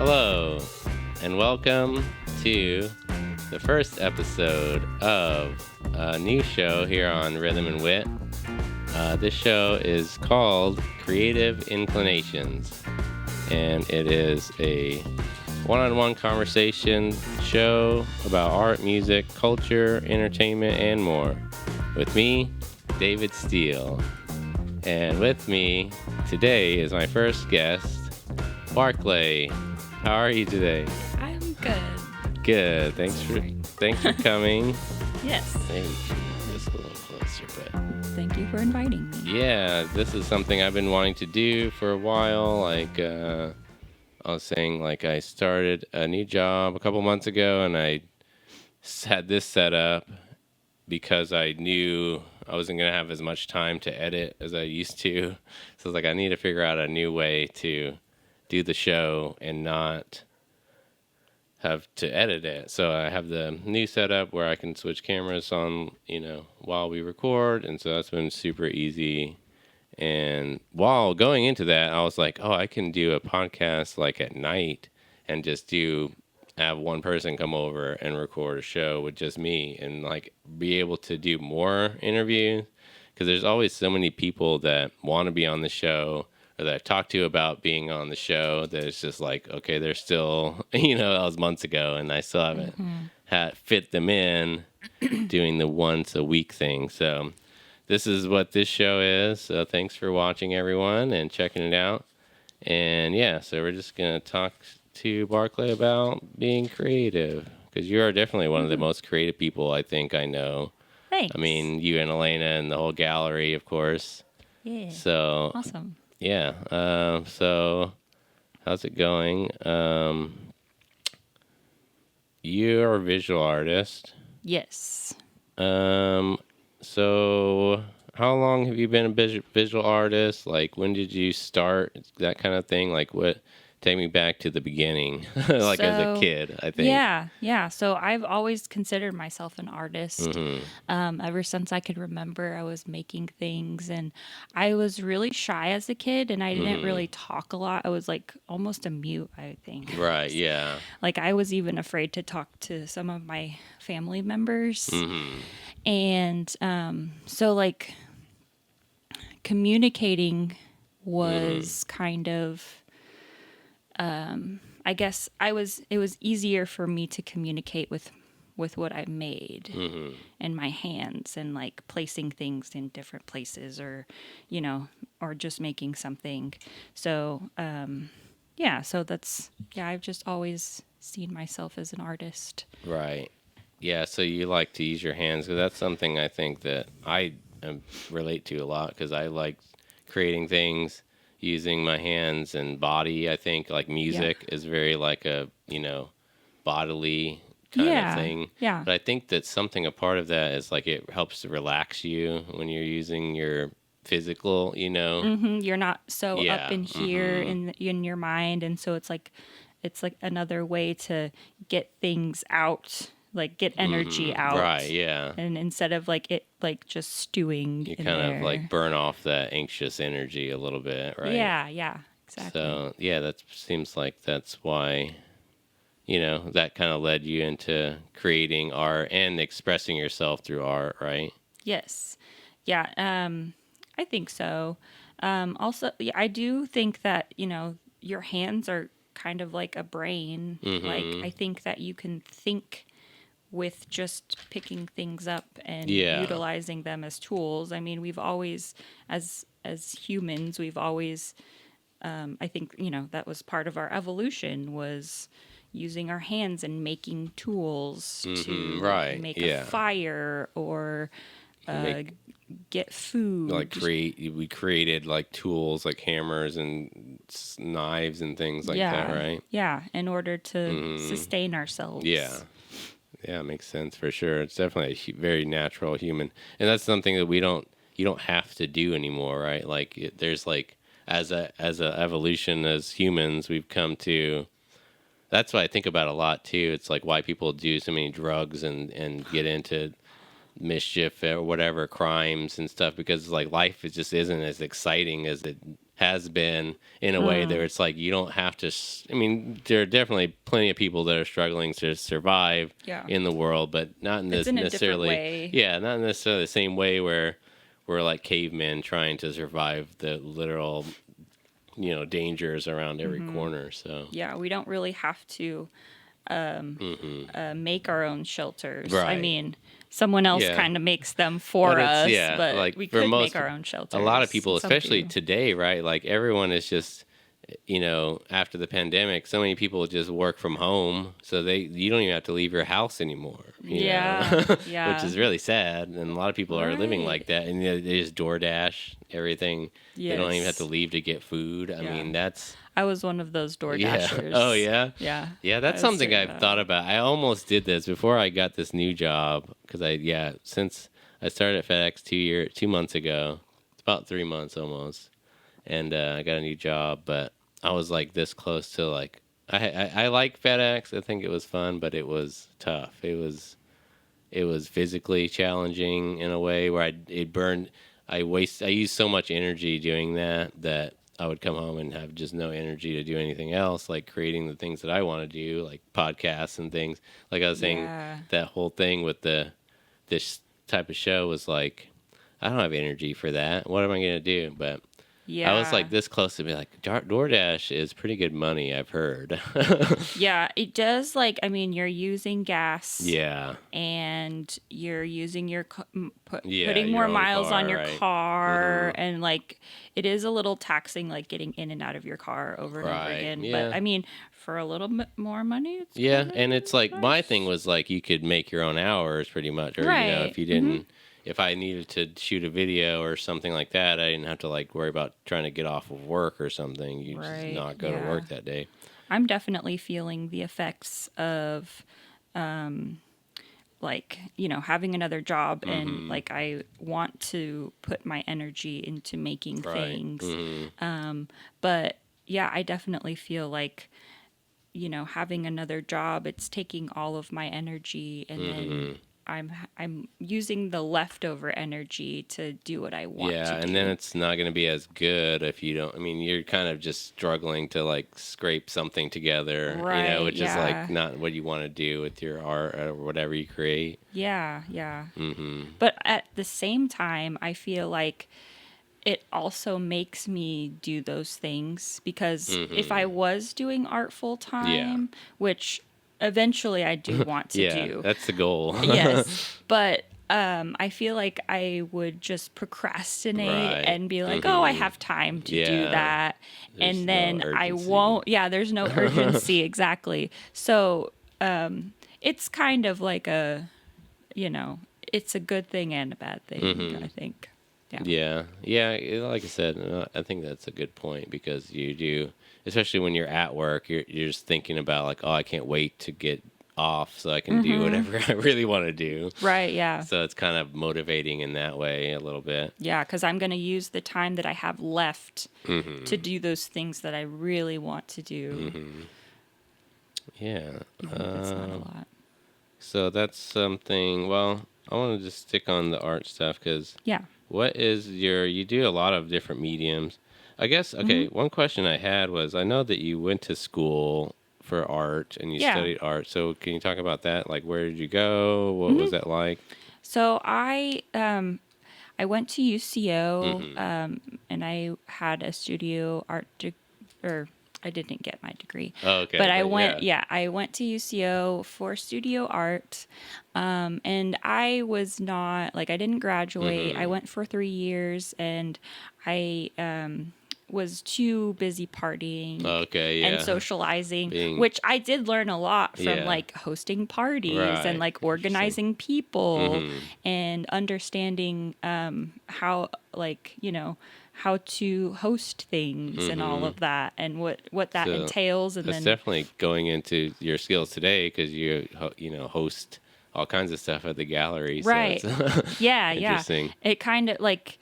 Hello, and welcome to the first episode of a new show here on Rhythm and Wit. This show is called Creative Inclinations, and it is a one-on-one conversation show about art, music, culture, entertainment, and more. With me, David Steele. And with me today is my first guest, Barclay. How are you today? I'm good. Good. Thanks for coming. Yes. Maybe just a little closer, but Thank you for inviting me. yeah, this is something I've been wanting to do for a while. I was saying, I started a new job a couple months ago, and I had this set up because I knew I wasn't going to have as much time to edit as I used to. So I was like, I need to figure out a new way to do the show and not have to edit it. So I have the new setup where I can switch cameras on, while we record. And so that's been super easy. And while going into that, I was like, oh, I can do a podcast at night and just have one person come over and record a show with just me and be able to do more interviews, because there's always so many people that want to be on the show or that I've talked to about being on the show that it's just okay, they're still, that was months ago and I still haven't had fit them in doing the once a week thing. So this is what this show is. So thanks for watching, everyone, and checking it out. And yeah, so we're just going to talk to Barclay about being creative, because you are definitely one of the most creative people I think I know. Thanks. I mean, you and Elena and the whole gallery, of course. Yeah. So Awesome. yeah. So how's it going? You're a visual artist. Yes. So how long have you been a visual artist? When did you start? That kind of thing. What? Take me back to the beginning, as a kid, I think. Yeah. So I've always considered myself an artist. Mm-hmm. Ever since I could remember, I was making things, and I was really shy as a kid, and I didn't really talk a lot. I was almost a mute, I think. Right, yeah. I was even afraid to talk to some of my family members. Mm-hmm. And so communicating was kind of, I guess it was easier for me to communicate with what I made in my hands, and placing things in different places, or just making something. So so I've just always seen myself as an artist. Right. Yeah, so you like to use your hands, because that's something I think that I relate to a lot, because I like creating things using my hands and body. I think music is very a bodily kind of thing. Yeah. But I think that a part of that is it helps to relax you when you're using your physical, You're not so up in here in your mind, and so it's another way to get things out, get energy out. Right, yeah. And instead of it just stewing You in kind there. of burn off that anxious energy a little bit, right? Yeah, exactly. So, yeah, that seems like that's why, that kind of led you into creating art and expressing yourself through art, right? Yes. Yeah, I think so. Also, yeah, I do think that, your hands are kind of like a brain. I think that you can think with just picking things up and utilizing them as tools. I mean, we've always, as humans, we've always, I think, that was part of our evolution, was using our hands and making tools to make a fire, or get food. We created tools like hammers and knives and things that, right? Yeah, in order to sustain ourselves. Yeah. Yeah, it makes sense for sure. It's definitely a very natural human, and that's something that you don't have to do anymore, right? There's as a evolution as humans, we've come to. That's what I think about a lot too. It's why people do so many drugs and get into mischief or whatever, crimes and stuff, because life just isn't as exciting as it has been in a way that it's like you don't have to. I mean, there are definitely plenty of people that are struggling to survive in the world, but not in this in a necessarily. different way. Yeah, not necessarily the same way where we're like cavemen trying to survive the literal, dangers around every corner. So Yeah, we don't really have to make our own shelters. I Right. mean, someone else Yeah. kind of makes them for But us, like we for could most make our own shelters. a lot of people, Some especially do. today, right? Like everyone is just, after the pandemic, so many people just work from home, so you don't even have to leave your house anymore. Yeah, Which yeah. is really sad, and a lot of people are living Right. like that, and they just DoorDash everything. They don't even have to Yes. leave to get food. I Yeah. mean, that's I was one of those door yeah. dashers. Oh yeah. Yeah. Yeah, I that's was something doing I've that. thought about. I almost did this before I got this new job because since I started at FedEx 2 months ago, it's about 3 months almost, and I got a new job. But I was like this close to like I like FedEx. I think it was fun, but it was tough. It was physically challenging in a way where it burned. I used so much energy doing that I would come home and have just no energy to do anything else, like creating the things that I want to do, like podcasts and things. Like I was saying, Yeah. that whole thing with this type of show was like, I don't have energy for that. What am I gonna do? But Yeah. I was like this close to be like, DoorDash is pretty good money, I've heard. Yeah, it does. Like, I mean, you're using gas. Yeah. And you're using your Yeah, putting your more own miles on car, your right. car, and like it is a little taxing, like getting in and out of your car over and over Right, again. yeah. But I mean, for a little bit more money, it's Yeah, kinda and it's like my nice. thing was like you could make your own hours pretty much, or Right. if you didn't, if I needed to shoot a video or something like that, I didn't have to like worry about trying to get off of work or something. You just Right, not go to yeah. work that day. I'm definitely feeling the effects of like, having another job, and like I want to put my energy into making Right. things. But yeah, I definitely feel like, having another job, it's taking all of my energy, and then I'm using the leftover energy to do what I want Yeah, to do. and then it's not going to be as good if you don't. I mean, you're kind of just struggling to like scrape something together, Right, which is yeah. like not what you want to do with your art or whatever you create. Yeah, yeah. But at the same time, I feel like it also makes me do those things, because if I was doing art full time, which eventually I do want to Yeah, do. that's the goal. Yes, but I feel like I would just procrastinate Right. and be like, "Oh, I have time to do Yeah. that," There's and no then I urgency. won't. Yeah, there's no urgency exactly. So it's kind of like it's a good thing and a bad thing. I think. Yeah. Yeah. Like I said, I think that's a good point because you do, especially when you're at work, you're just thinking about like, oh, I can't wait to get off so I can do whatever I really want to do. Right. Yeah. So it's kind of motivating in that way a little bit. Yeah, because I'm going to use the time that I have left to do those things that I really want to do. Yeah. Even if it's not a lot. So that's something. Well, I want to just stick on the art stuff because Yeah. you do a lot of different mediums. I guess, okay, one question I had was I know that you went to school for art and you Yeah. studied art. So can you talk about that? Like, where did you go? What was that like? So I went to UCO and I had a studio art or I didn't get my degree. Oh, okay. But I went I went to UCO for studio art. And I was not like I didn't graduate. I went for 3 years and I was too busy partying Okay, yeah. and socializing, which I did learn a lot from Yeah. like hosting parties Right. and like organizing people and understanding how like, how to host things and all of that and what that So entails. And That's then definitely going into your skills today because you host all kinds of stuff at the gallery. Right. So it's yeah, interesting. It kind of like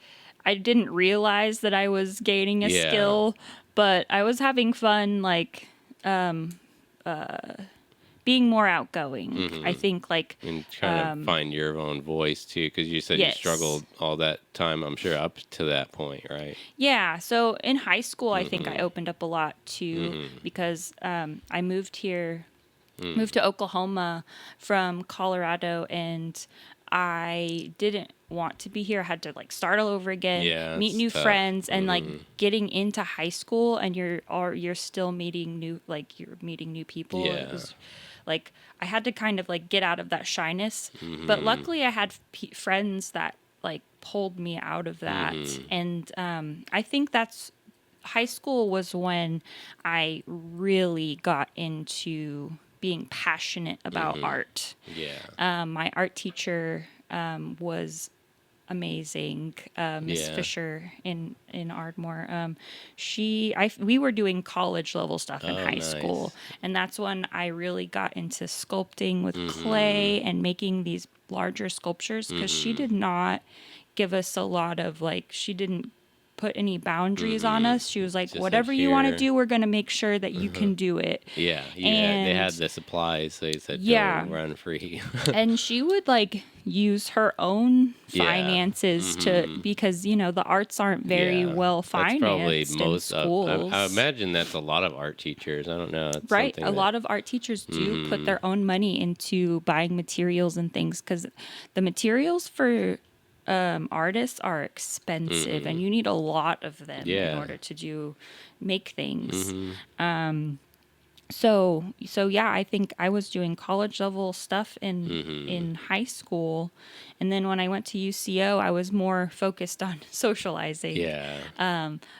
I didn't realize that I was gaining a Yeah. skill, but I was having fun like being more outgoing. I think like And trying to find your own voice too, because you said you yes. struggled all that time, I'm sure, up to that point, right? Yeah, so in high school, I think I opened up a lot too because I moved to Oklahoma from Colorado, and I didn't want to be here. I had to like start all over again, Yeah, meet it's new tough. friends, and like getting into high school, and you're still meeting new people. Yeah. It was like I had to kind of like get out of that shyness, but luckily I had friends that like pulled me out of that, and I think that's high school was when I really got into being passionate about art. Yeah. My art teacher was amazing, Miss Yeah. Fisher in Ardmore. We were doing college level stuff in Oh, high nice. school, and that's when I really got into sculpting with clay and making these larger sculptures because she did not give us a lot of like she didn't put any boundaries on us. She was like, Just whatever said you want to here. do, we're going to make sure that you can do it. Yeah. They had And the supplies, so you said yeah. go run free. and she would like use her own Yeah. finances to because the arts aren't very Yeah. well That's probably financed in most of, schools. I imagine that's a lot of art teachers. I don't know. It's Right, something a that- lot of art teachers do put their own money into buying materials and things because the materials for artists are expensive and you need a lot of them in Yeah. order to make things. So yeah, I think I was doing college level stuff in high school, and then when I went to UCO, I was more focused on socializing. Yeah.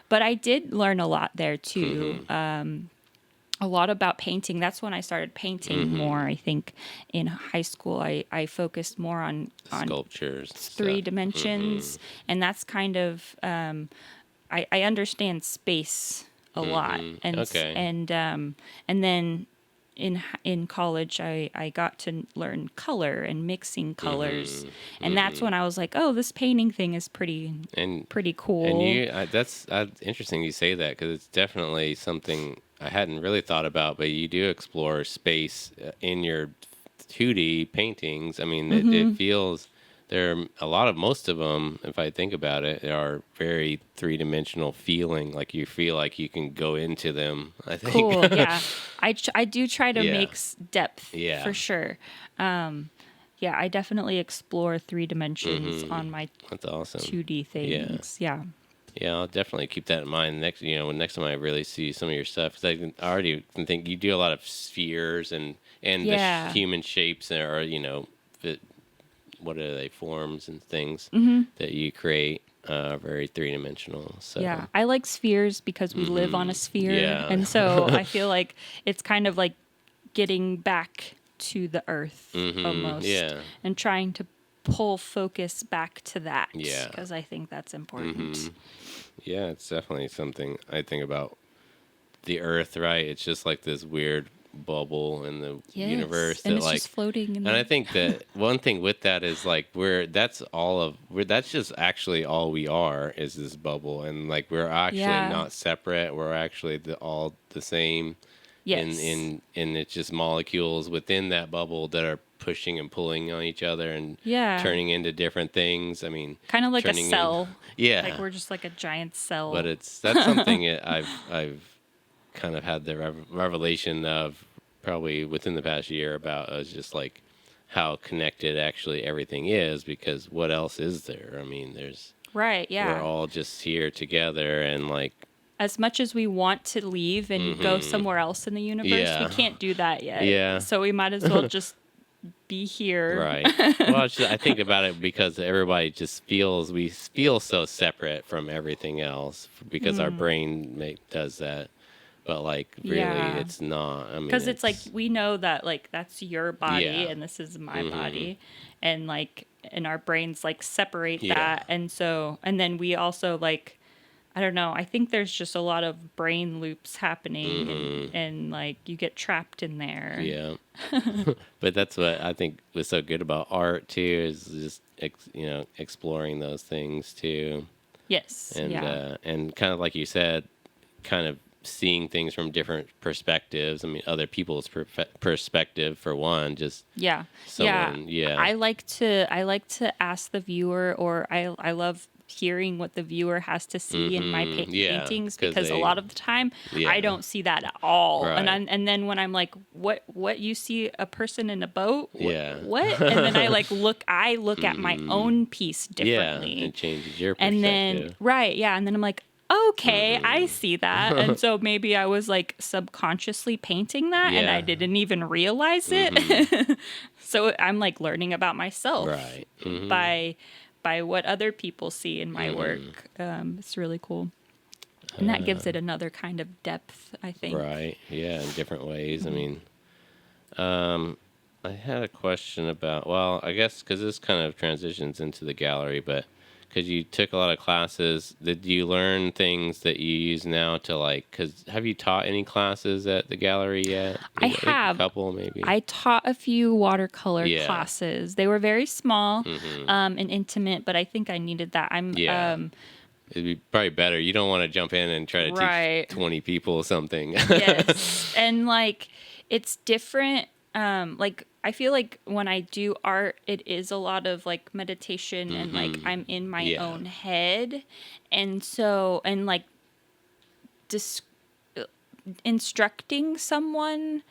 But I did learn a lot there too. A lot about painting. That's when I started painting more. I think in high school, I focused more on Sculptures. and three stuff. dimensions, and that's kind of I understand space a lot, and Okay. and then in college I got to learn color and mixing colors, and that's when I was like, oh, this painting thing is pretty And cool. And you, that's interesting you say that because it's definitely something I hadn't really thought about. But you do explore space in your 2D paintings. I mean, it feels most of them, if I think about it, are very 3-dimensional feeling. Like you feel like you can go into them. I think. Cool, yeah. I do try to Yeah. make depth Yeah. for sure. Yeah, I definitely explore 3 dimensions on my That's awesome. 2D things. Yeah. Yeah, I'll definitely keep that in mind next time I really see some of your stuff. Because I already can think you do a lot of spheres and Yeah. the human shapes or what are they, forms and things that you create, very 3-dimensional. So Yeah, I like spheres because we live on a sphere, Yeah. and so I feel like it's kind of like getting back to the earth almost, Yeah. and trying to pull focus back to that. Yeah. Because I think that's important. Yeah, it's definitely something I think about the Earth, right? It's just like this weird bubble in the Yes, universe and that it's like just floating. and I think that one thing with that is like that's just actually all we are is this bubble, and like we're actually Yeah. not separate. We're actually all the same. Yes. In it's just molecules within that bubble that are pushing and pulling on each other and Yeah. turning into different things. I mean, kind of like a turning in- cell. yeah. Like we're just like a giant cell. But that's something that I've kind of had the revelation of probably within the past year about just like how connected actually everything is, because what else is there? I mean, right. Yeah. we're all just here together, and like As much as we want to leave and go somewhere else in the universe, Yeah. we can't do that yet. Yeah. So we might as well just be here. right. Well, I think about it because everybody just we feel so separate from everything else because our brain does that. But like really, Yeah. it's not. I mean, Because it's like we know that like that's your body Yeah. and this is my body, and like and our brains like separate Yeah. that, and then we also like I don't know. I think there's just a lot of brain loops happening, and like you get trapped in there. Yeah. But that's what I think was so good about art too, is just exploring those things too, Yes. and yeah. and kind of like you said, kind of seeing things from different perspectives. I mean, other people's perspective for one. Just Yeah. someone. Yeah. I like to ask the viewer, or I love hearing what the viewer has to see in my Yeah, paintings, 'cause because a they- lot of the time Yeah. I don't see that at all. Right. And then when I'm like, what you see a person in a boat? Yeah. What? And then I look at my own piece differently. Yeah, it changes your perspective. And then, right, yeah. And then I'm like, okay, I see that. And so maybe I was like subconsciously painting that and I Yeah. didn't even realize it. So I'm like learning about myself Right. by what other people see in my work. It's really cool. And that gives it another kind of depth, I think. Right. Yeah, in different ways. I mean, I had a question about, well, I guess because this kind of transitions into the gallery, but because you took a lot of classes, did you learn things that you use now to like, because have you taught any classes at the gallery yet? I think have. A couple, maybe. I taught a few watercolor Yeah. classes. They were very small and intimate, but I think I needed that. Yeah. It'd be probably better. You don't want to jump in and try to Right. teach 20 people something. Yes. And like it's different. Like I feel like when I do art, it is a lot of like meditation and like I'm in my Yeah. own head. And so, and like instructing someone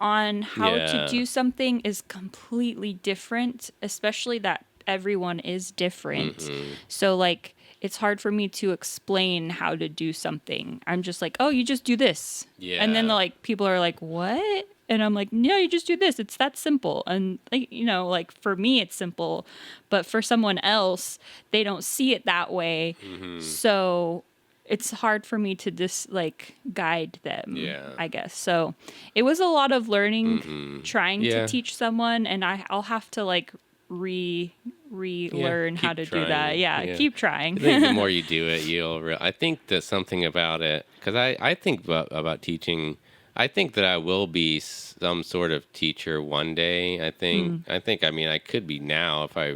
on how Yeah. to do something is completely different, especially that everyone is different. So like it's hard for me to explain how to do something. I'm just like, oh, you just do this. Yeah. And then like people are like, what? And I'm like, no, you just do this. It's that simple. And like, you know, like for me it's simple, but for someone else, they don't see it that way. So it's hard for me to just like guide them, Yeah. I guess. So it was a lot of learning, trying Yeah. to teach someone, and I'll have to like relearn how keep to do that. trying. Yeah, Yeah. keep trying. I think the more you do it, I think that something about it, because I think about teaching. I think that I will be some sort of teacher one day. I think. I mean, I could be now if I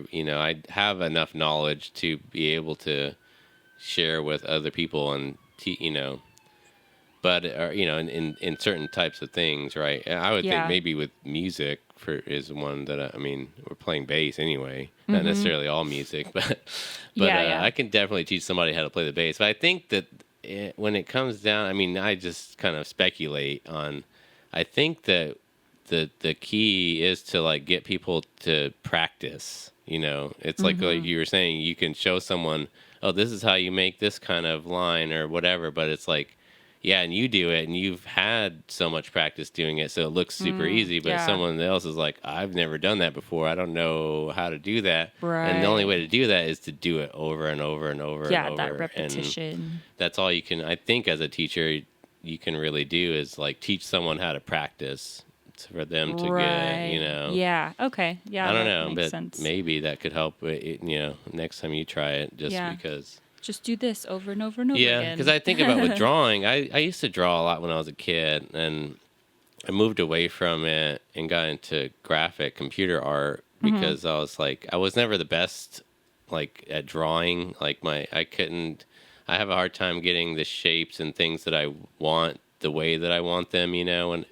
have enough knowledge to be able to share with other people and but in certain types of things, right? And I would Yeah. think maybe with music is one that I mean, we're playing bass anyway, not necessarily all music, but Yeah. I can definitely teach somebody how to play the bass. But I think that when it comes down, I mean, I just kind of speculate on. I think that the key is to like get people to practice. It's like you were saying, you can show someone, oh, this is how you make this kind of line or whatever, but it's like, yeah, and you do it and you've had so much practice doing it, so it looks super easy, but yeah. someone else is like, I've never done that before. I don't know how to do that. Right. And the only way to do that is to do it over and over and over Yeah, and over. that repetition. And that's all you can, I think, as a teacher, you can really do is like teach someone how to practice for them to get, Yeah. Okay. Yeah. I don't that know, makes but sense. maybe that could help. Next time you try it, just Yeah. because. Just do this over and over and over Yeah, again. because I think about with drawing. I used to draw a lot when I was a kid, and I moved away from it and got into graphic computer art because I was like, I was never the best like at drawing. Like I have a hard time getting the shapes and things that I want the way that I want them,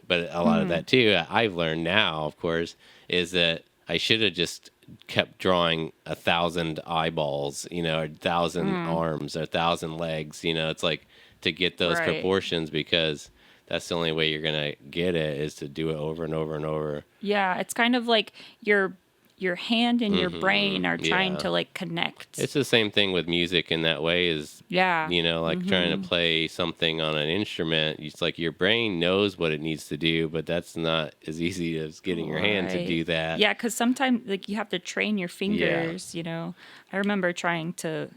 but a lot of that too, I've learned now, of course, is that I should have just kept drawing 1,000 eyeballs, or 1,000 arms or 1,000 legs, it's like to get those Right. proportions, because that's the only way you're going to get it is to do it over and over and over. Yeah, it's kind of like your hand and your brain are trying Yeah. to like connect. It's the same thing with music in that way is, yeah. like trying to play something on an instrument. It's like your brain knows what it needs to do, but that's not as easy as getting your hand to Right. do that. Yeah, because sometimes like you have to train your fingers. I remember trying to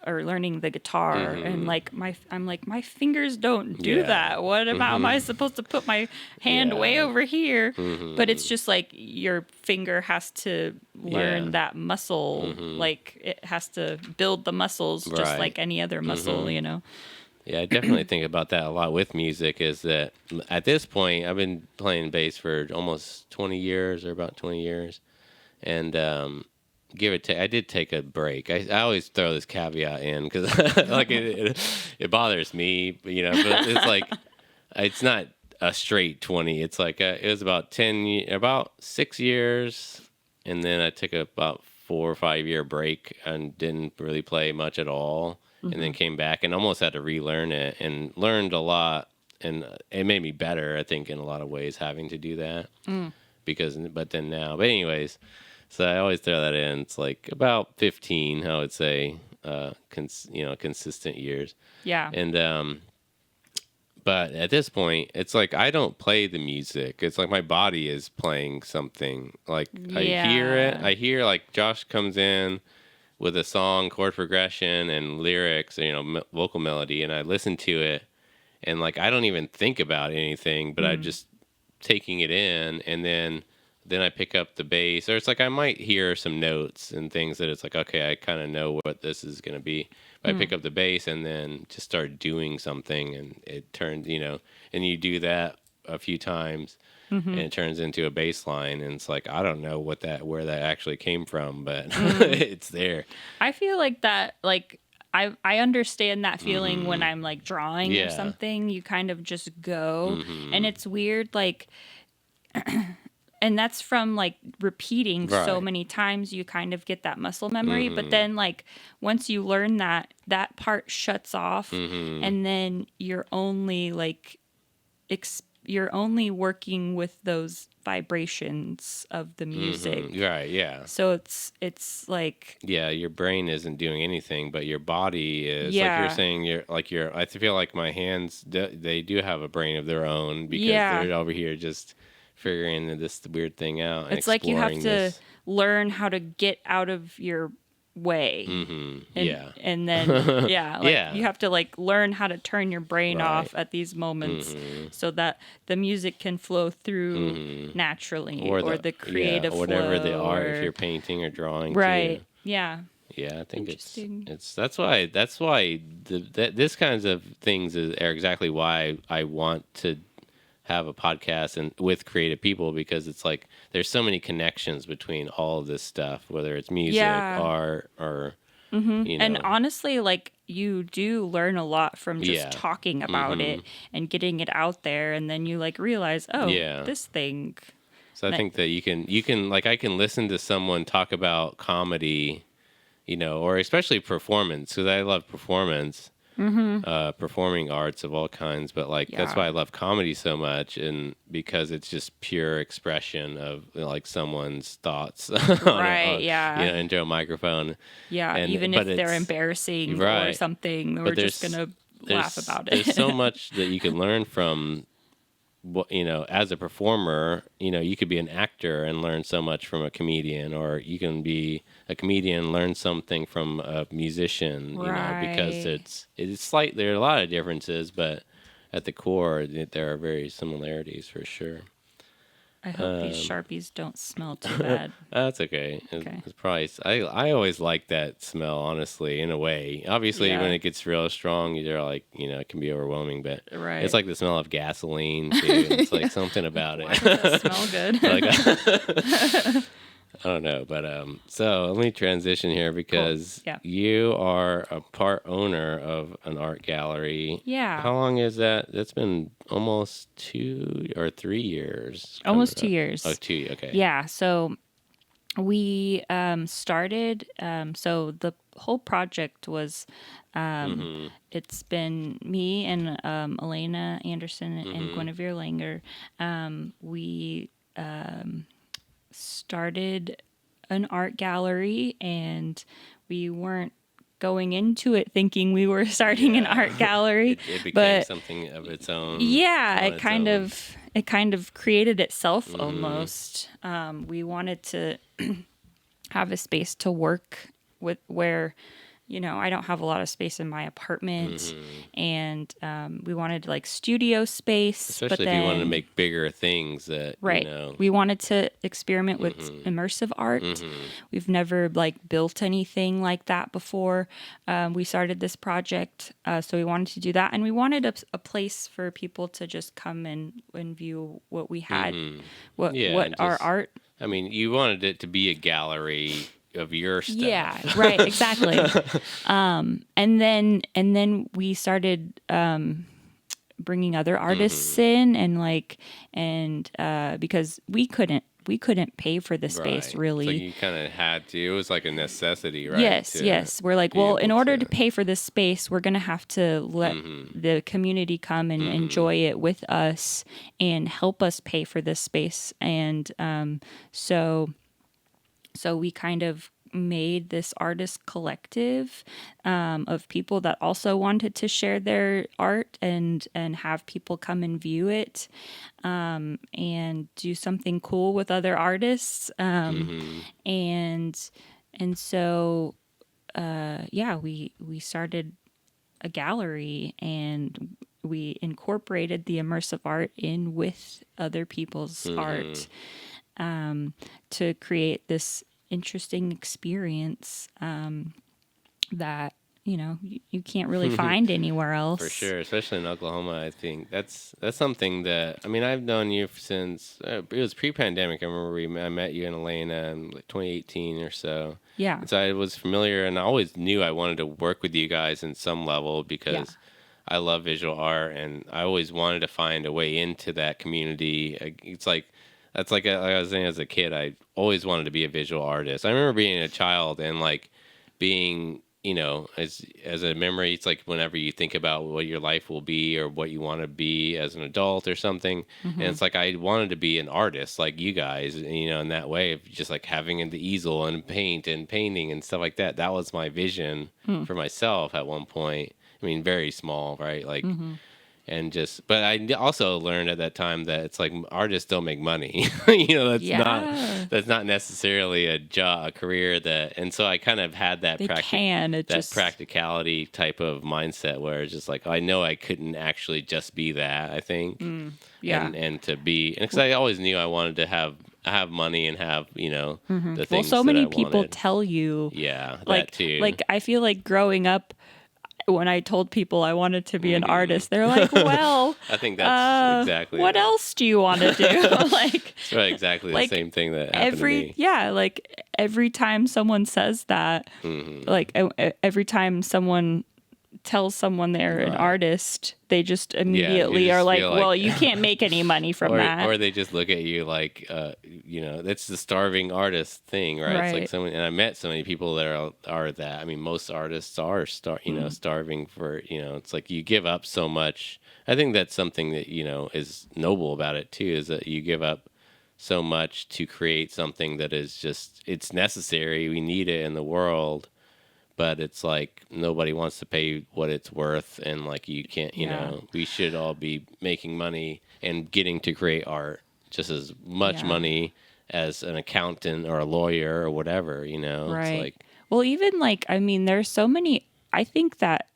or learning the guitar and like my fingers don't do Yeah. that. What about am I supposed to put my hand Yeah. way over here? But it's just like your finger has to learn Yeah. that muscle. Like it has to build the muscles just Right. like any other muscle. Yeah, I definitely think about that a lot with music, is that at this point, I've been playing bass for almost 20 years or about 20 years. And give it I did take a break. I always throw this caveat in because like it bothers me, but it's like it's not a straight 20. It's like it was about 6 years, and then I took about 4 or 5 year break and didn't really play much at all, and then came back and almost had to relearn it and learned a lot, and it made me better, I think, in a lot of ways having to do that but anyways, so I always throw that in. It's like about 15, I would say, consistent years. Yeah. And but at this point, it's like I don't play the music. It's like my body is playing something. Like I hear it. I hear like Josh comes in with a song, chord progression, and lyrics, vocal melody, and I listen to it, and like I don't even think about anything, but I'm just taking it in, and then I pick up the bass, or it's like I might hear some notes and things that it's like, okay, I kind of know what this is going to be. But I pick up the bass and then just start doing something, and it turns, and you do that a few times, and it turns into a bass line, and it's like, I don't know where that actually came from, but it's there. I feel like that, like, I understand that feeling when I'm like drawing or something. You kind of just go, and it's weird, like, and that's from like repeating so many times. You kind of get that muscle memory, but then like once you learn that part shuts off, and then you're only like you're only working with those vibrations of the music. Right, yeah. So it's like... Yeah, your brain isn't doing anything, but your body is. Like you're saying, I feel like my hands, they do have a brain of their own, because they're over here just figuring this weird thing out. It's like you have to learn how to get out of your way. And then you have to like learn how to turn your brain off at these moments, so that the music can flow through naturally, or the creative or whatever flow, they are, if you're painting or drawing right too. Yeah, I think it's that's why this kinds of things are exactly why I want to have a podcast and with creative people, because it's like there's so many connections between all of this stuff, whether it's music, art, or and honestly, like, you do learn a lot from just talking about it and getting it out there, and then you like realize, this thing. So I think that you can like, I can listen to someone talk about comedy, or especially performance, because I love performance. Performing arts of all kinds, but like that's why I love comedy so much, and because it's just pure expression of like someone's thoughts into a microphone. Even if they're embarrassing or something, we're just gonna laugh about it. There's so much that you can learn from. As a performer, you could be an actor and learn so much from a comedian, or you can be a comedian and learn something from a musician, because it's slight. There are a lot of differences, but at the core, there are very similarities for sure. I hope these Sharpies don't smell too bad. That's okay. It's probably, I always like that smell, honestly, in a way. Obviously, when it gets real strong, you're like, it can be overwhelming, but it's like the smell of gasoline, too. It's like something about it. Why does that smell good? I don't know, but so let me transition here, because you are a part owner of an art gallery. Yeah. How long is that? That's been almost 2 or 3 years. Almost 2 years. Oh, 2, okay. Yeah, so we started, so the whole project was, it's been me and Elena Anderson and Guinevere Langer. We started an art gallery, and we weren't going into it thinking we were starting an art gallery. It became something of its own. Yeah, it kind of created itself almost. We wanted to have a space to work with, where I don't have a lot of space in my apartment, and we wanted like studio space. Especially if you wanted to make bigger things that, we wanted to experiment with immersive art. We've never like built anything like that before. We started this project, so we wanted to do that, and we wanted a place for people to just come and view what we had, our art. I mean, you wanted it to be a gallery of your stuff. Yeah, right, exactly. And then we started bringing other artists in, and like, and because we couldn't pay for the space Right. It's like really. you kind of had to. It was like a necessity, right? Yes, To yes. We're like, be well, able in order to to. pay for this space, we're going to have to let the community come and enjoy it with us and help us pay for this space. And so we kind of made this artist collective of people that also wanted to share their art and have people come and view it, and do something cool with other artists, and so yeah, we started a gallery, and we incorporated the immersive art in with other people's art, to create this interesting experience, that you can't really find anywhere else. For sure, especially in Oklahoma, I think that's something that I mean I've known you since it was pre-pandemic. I remember I met you in Elena in like 2018 or so. Yeah. And so I was familiar, and I always knew I wanted to work with you guys in some level because I love visual art, and I always wanted to find a way into that community. It's like that's like I was saying as a kid, I always wanted to be a visual artist. I remember being a child and like being as a memory, it's like whenever you think about what your life will be or what you want to be as an adult or something, and it's like I wanted to be an artist like you guys, in that way of just like having the easel and paint and painting and stuff like that. That was my vision for myself at one point. I mean, very small, right? Like, and but I also learned at that time that it's like artists don't make money. That's not necessarily a career and so I kind of had that practicality type of mindset where it's just like I know I couldn't actually just be that. I think, and to be, and because I always knew I wanted to have money and have the things. Well, so that many I people wanted. tell you, that too. Like I feel like growing up, when I told people I wanted to be an artist, they're like, well, I think that's exactly what else do you want to do? Like, it's right, exactly the same thing that happened to me. Like every time someone says that, like every time someone tells someone they're an artist, they just immediately are like, well, you can't make any money from that. Or they just look at you like, that's the starving artist thing, right? It's like and I met so many people that are that. I mean, most artists are starving for, it's like you give up so much. I think that's something that, is noble about it too, is that you give up so much to create something that is just, it's necessary. We need it in the world. But it's like nobody wants to pay what it's worth, and like you can't, we should all be making money and getting to create art just as much money as an accountant or a lawyer or whatever, Right. It's like, well, even like, I mean, there's so many, I think that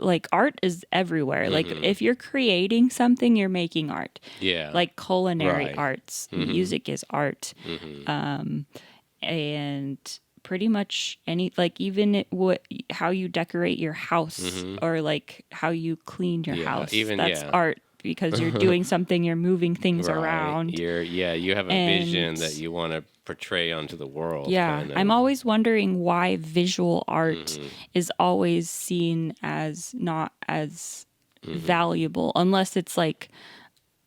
like art is everywhere. Like if you're creating something, you're making art. Yeah. Like culinary arts, music is art. And pretty much even how you decorate your house, or like how you clean your house, that's art, because you're doing something, you're moving things around. You have a vision that you want to portray onto the world. I'm always wondering why visual art is always seen as not as valuable, unless it's like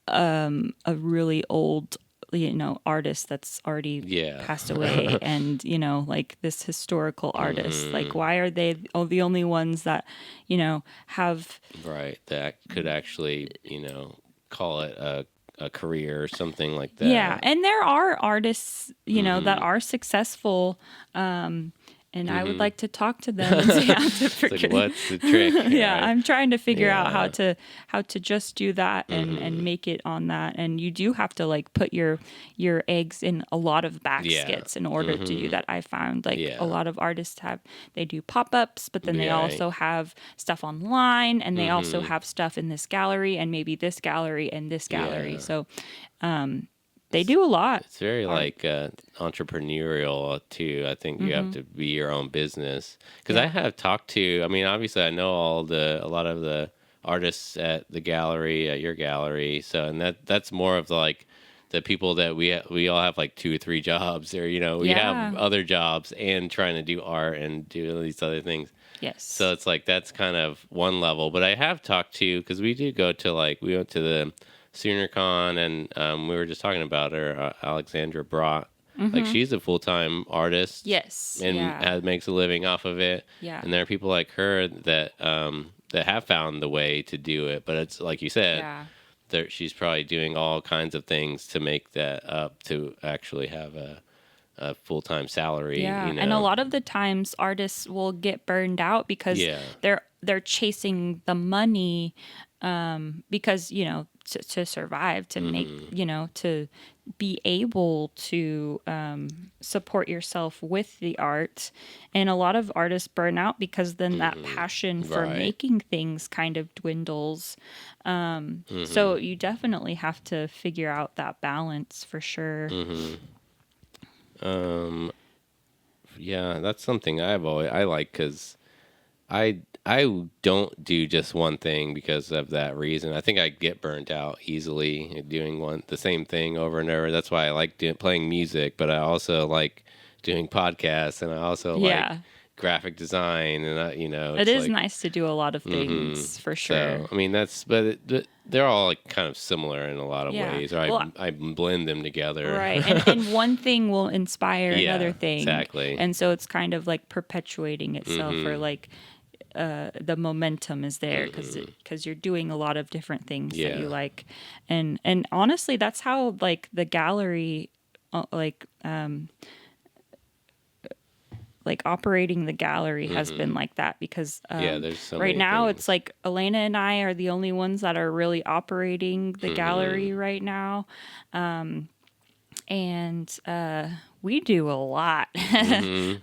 a really old artist that's already passed away, and like this historical artist, like why are they the only ones that have that could actually call it a career or something like that. And there are artists that are successful, and I would like to talk to them and see how to It's like, what's the trick? I'm trying to figure out how to just do that and make it on that. And you do have to like put your eggs in a lot of baskets in order to do that. I found like a lot of artists they do pop-ups, but then they also have stuff online, and they also have stuff in this gallery, and maybe this gallery and this gallery. So they do a lot. It's very like entrepreneurial too. I think you have to be your own business. Because I have talked to, I mean, obviously I know a lot of the artists at the gallery, at your gallery. So, and that's more of like the people that we all have like 2 or 3 jobs, or we have other jobs and trying to do art and do these other things. Yes. So it's like that's kind of one level. But I have talked to, because we did go to we went to the SoonerCon, and we were just talking about her, Alexandra Brott. Like she's a full-time artist. Yes. And makes a living off of it. Yeah. And there are people like her that that have found the way to do it. But it's like you said, she's probably doing all kinds of things to make that up to actually have a full-time salary. Yeah, You know? and a lot of the times artists will get burned out because they're chasing the money, because to survive, to make to be able to support yourself with the art. And a lot of artists burn out because then that passion for making things kind of dwindles. So you definitely have to figure out that balance for sure. Yeah, that's something I like, because I don't do just one thing because of that reason. I think I get burnt out easily doing the same thing over and over. That's why I like playing music, but I also like doing podcasts, and I also like graphic design, and it is nice to do a lot of things for sure. So I mean they're all like kind of similar in a lot of ways. Or I blend them together, right? And one thing will inspire another thing, exactly. And so it's kind of like perpetuating itself, or like the momentum is there because you're doing a lot of different things that you like, and honestly, that's how like the gallery, like operating the gallery has been like that, because there's so right many now things. It's like Elena and I are the only ones that are really operating the gallery right now, and we do a lot.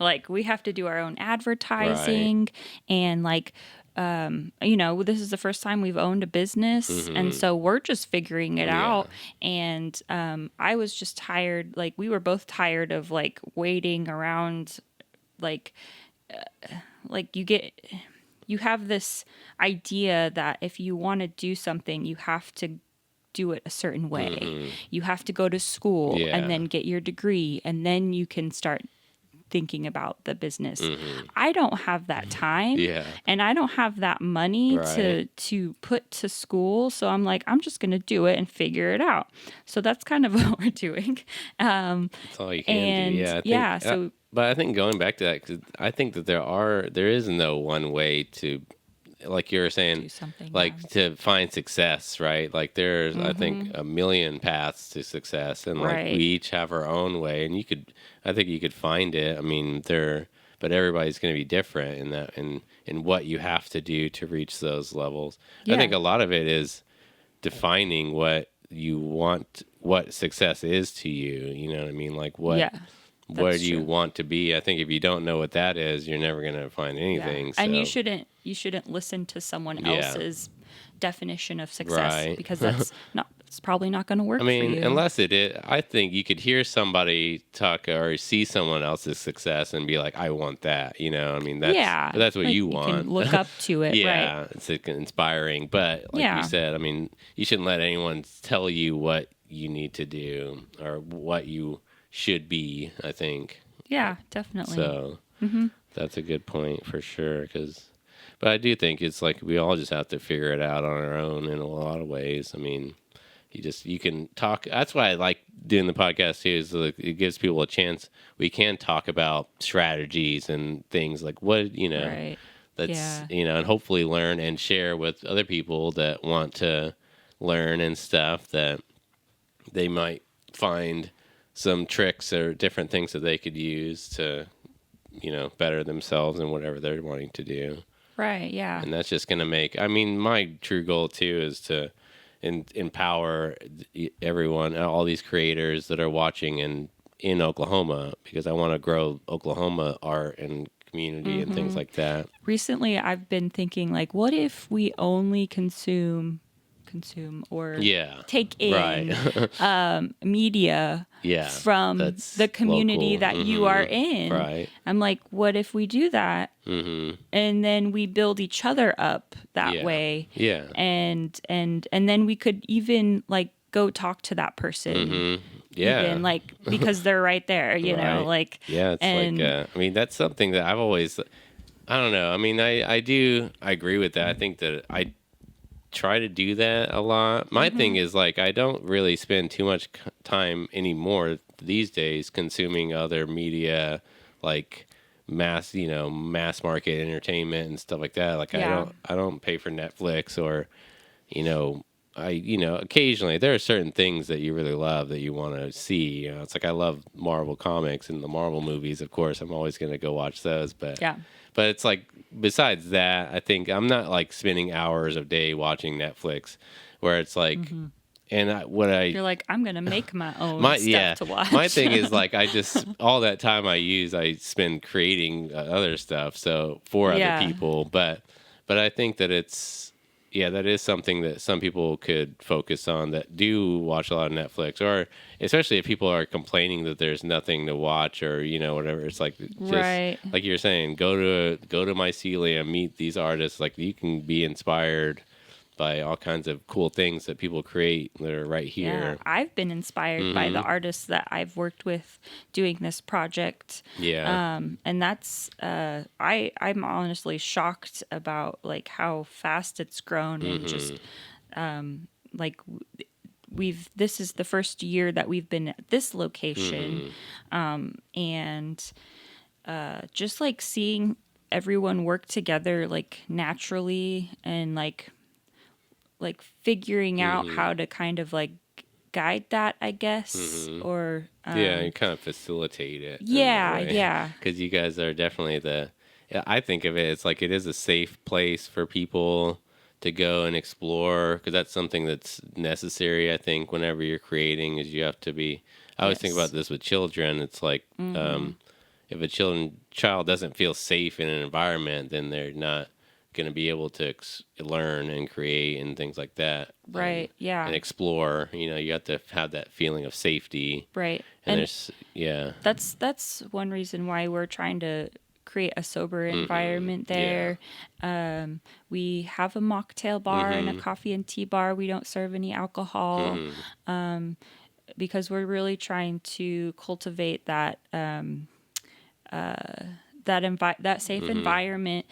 Like we have to do our own advertising, and like this is the first time we've owned a business, and so we're just figuring it out. And I was just tired. Like we were both tired of like waiting around. Like you have this idea that if you want to do something, you have to do it a certain way. You have to go to school and then get your degree, and then you can start thinking about the business. I don't have that time, and I don't have that money to put to school. So I'm like, I'm just going to do it and figure it out. So that's kind of what we're doing. That's all you can do. So. But I think going back to that, because I think that there is no one way to, like you were saying, to find success, right? Like there's, I think, a million paths to success, and like we each have our own way, and I think you could find it. I mean, but everybody's going to be different in that, in what you have to do to reach those levels. I think a lot of it is defining what you want, what success is to you. You know what I mean? Like what. Where do you want to be? I think if you don't know what that is, you're never going to find anything. So. And you shouldn't listen to someone else's definition of success, because it's probably not going to work for you. Unless it is. I think you could hear somebody talk or see someone else's success and be like, I want that. You know, I mean, that's what you want. You can look up to it. It's inspiring. But like you said, I mean, you shouldn't let anyone tell you what you need to do or what you should be, I think. Yeah, definitely. So that's a good point for sure. But I do think it's like we all just have to figure it out on our own in a lot of ways. I mean, you can talk. That's why I like doing the podcast too, is like it gives people a chance. We can talk about strategies and things like that's, and hopefully learn and share with other people that want to learn and stuff, that they might find some tricks or different things that they could use to, better themselves in whatever they're wanting to do. Right, yeah. And that's just going to my true goal too is to empower everyone, all these creators that are watching in Oklahoma, because I want to grow Oklahoma art and community and things like that. Recently, I've been thinking, like, what if we only consume or take in media from the community local. That you are in. Right. I'm like, what if we do that and then we build each other up that way? Yeah. And then we could even like go talk to that person. Yeah. Even, like, because they're right there, you know, like. Yeah, it's that's something that I've always I don't know. I mean, I agree with that. I think that I try to do that a lot. My thing is like I don't really spend too much time anymore these days consuming other media like mass market entertainment and stuff like that. Like Yeah. I don't pay for Netflix or you know occasionally there are certain things that you really love that you want to see. It's like I love Marvel comics and the Marvel movies, of course. I'm always going to go watch those, Yeah. but it's like besides that, I think I'm not like spending hours of day watching Netflix where it's like and You're like, I'm gonna make my own my stuff to watch. my thing is like I just all that time I spend creating other stuff so for other Yeah. people, but I think that that is something that some people could focus on that do watch a lot of Netflix, or especially if people are complaining that there's nothing to watch or whatever. It's like just Right. like you're saying, go to Mycelium, meet these artists. Like you can be inspired by all kinds of cool things that people create that are right Yeah, here. I've been inspired by the artists that I've worked with doing this project. Yeah. And that's I'm honestly shocked about like how fast it's grown and just like this is the first year that we've been at this location, and just like seeing everyone work together like naturally and like figuring out how to kind of like guide that, I guess, or Yeah, you kind of facilitate it. yeah. Because you guys are definitely yeah, I think of it, it's like it is a safe place for people to go and explore, because that's something that's necessary, I think, whenever you're creating, is you have to be. I always think Yes. about this with children. It's like if a child doesn't feel safe in an environment, then they're not going to be able to learn and create and things like that. Right. Yeah. And explore. You have to have that feeling of safety. Right. And there's That's one reason why we're trying to create a sober environment there. We have a mocktail bar and a coffee and tea bar. We don't serve any alcohol, because we're really trying to cultivate that that safe environment,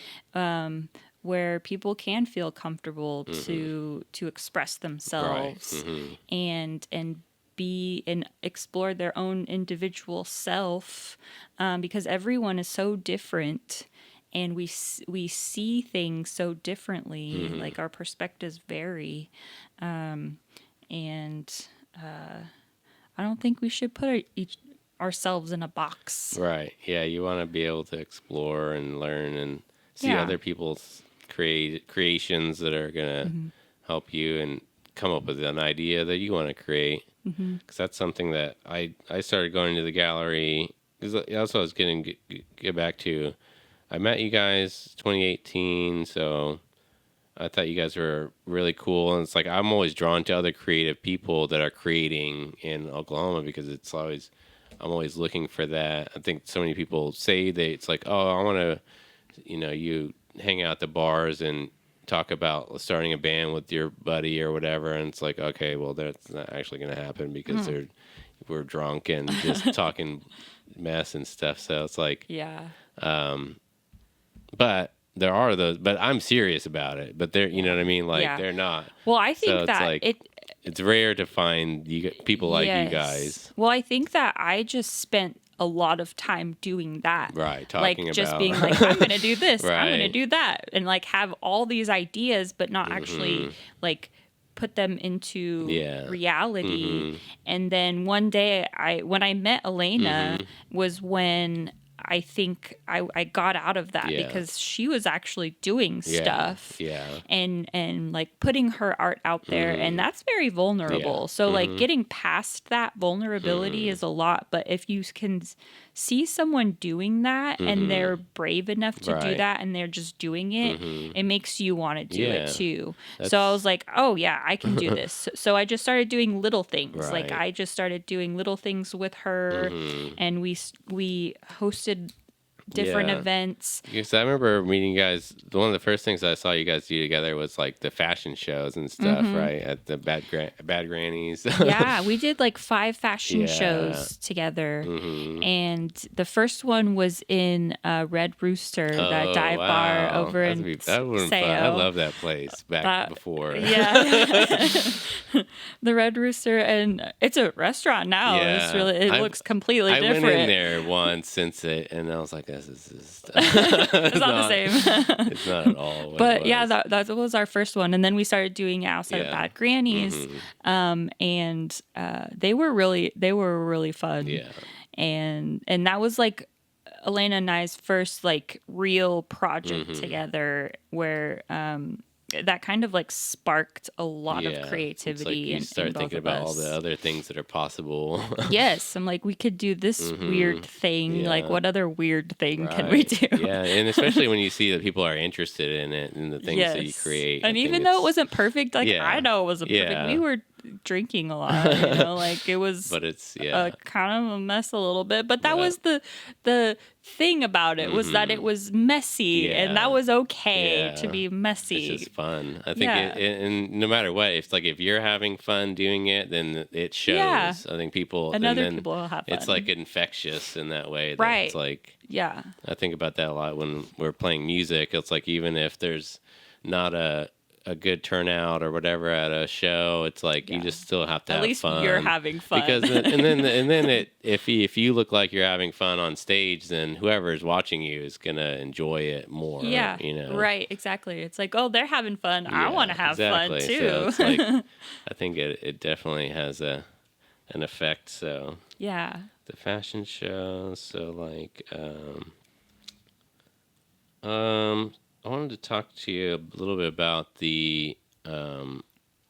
where people can feel comfortable to express themselves, and be and explore their own individual self, because everyone is so different and we see things so differently. Like our perspectives vary, and I don't think we should put ourselves in a box. Right. Yeah, you want to be able to explore and learn and see Yeah. other people's creations that are going to help you and come up with an idea that you want to create. Because that's something that I started going to the gallery, because that's what I was getting get back to. I met you guys 2018, so I thought you guys were really cool. And it's like I'm always drawn to other creative people that are creating in Oklahoma, because I'm always looking for that. I think so many people say it's like, oh, I want to, you hang out at the bars and talk about starting a band with your buddy or whatever. And it's like, okay, well, that's not actually going to happen, because we're drunk and just talking mess and stuff. So it's like, Yeah. but there are those, but I'm serious about it. But they're, you know what I mean? Like they're not. Well, I think So it's that like, it's rare to find people like you guys. Well, I think that I just spent a lot of time doing that. Right, like talking just about being like, I'm gonna do this, I'm gonna Right. do that, and like have all these ideas, but not actually like put them into reality. And then one day, when I met Elena was when I think I got out of that, because she was actually doing stuff and like putting her art out there, and that's very vulnerable. So like getting past that vulnerability is a lot, but if you can see someone doing that and they're brave enough to do that and they're just doing it, it makes you want to do it too. So I was like, oh yeah, I can do this. So I just started doing little things. Like I just started doing little things with her, and we hosted different Yeah. events. Because I remember meeting you guys. One of the first things I saw you guys do together was like the fashion shows and stuff, right? At the Bad Grannies. Yeah, we did like 5 fashion Yeah. shows together. Mm-hmm. And the first one was in Red Rooster, that Oh dive bar wow, over in that would have been fun. I Sao. love that place back before. Yeah. The Red Rooster, and it's a restaurant now. Yeah, It looks completely I different. went in there once since it, and I was like, "This is It's not the same. It's not at all." What But it yeah, was. that was our first one, and then we started doing it outside of Yeah. Bad Grannies, and they were really fun. Yeah. And that was like Elena and I's first like real project together, where that kind of like sparked a lot of It's like creativity you in start both thinking of about us. all the other things that are possible. Yes, I'm like, we could do this weird thing. Yeah. Like, what other weird thing can we do? Yeah, and especially when you see that people are interested in it and the things that you create. And even though it wasn't perfect, like Yeah. I know it wasn't perfect. Yeah. We were drinking a lot, you know, like it was But it's kind of a mess a little bit. But that was the thing about it, was that it was messy, and that was okay to be messy. It's just fun. I think and no matter what, it's like if you're having fun doing it, then it shows. Yeah. I think people And and other then people will have it's fun. like infectious in that way. Right. It's like Yeah. I think about that a lot when we're playing music. It's like even if there's not a good turnout or whatever at a show, it's like you just still have to At have least fun. you're having fun. Because and then if you look like you're having fun on stage, then whoever is watching you is gonna enjoy it more. Yeah. You know. Right. Exactly. It's like, oh, they're having fun. I want to have fun too. So it's like I think it definitely has an effect. So Yeah. the fashion shows. So like I wanted to talk to you a little bit about the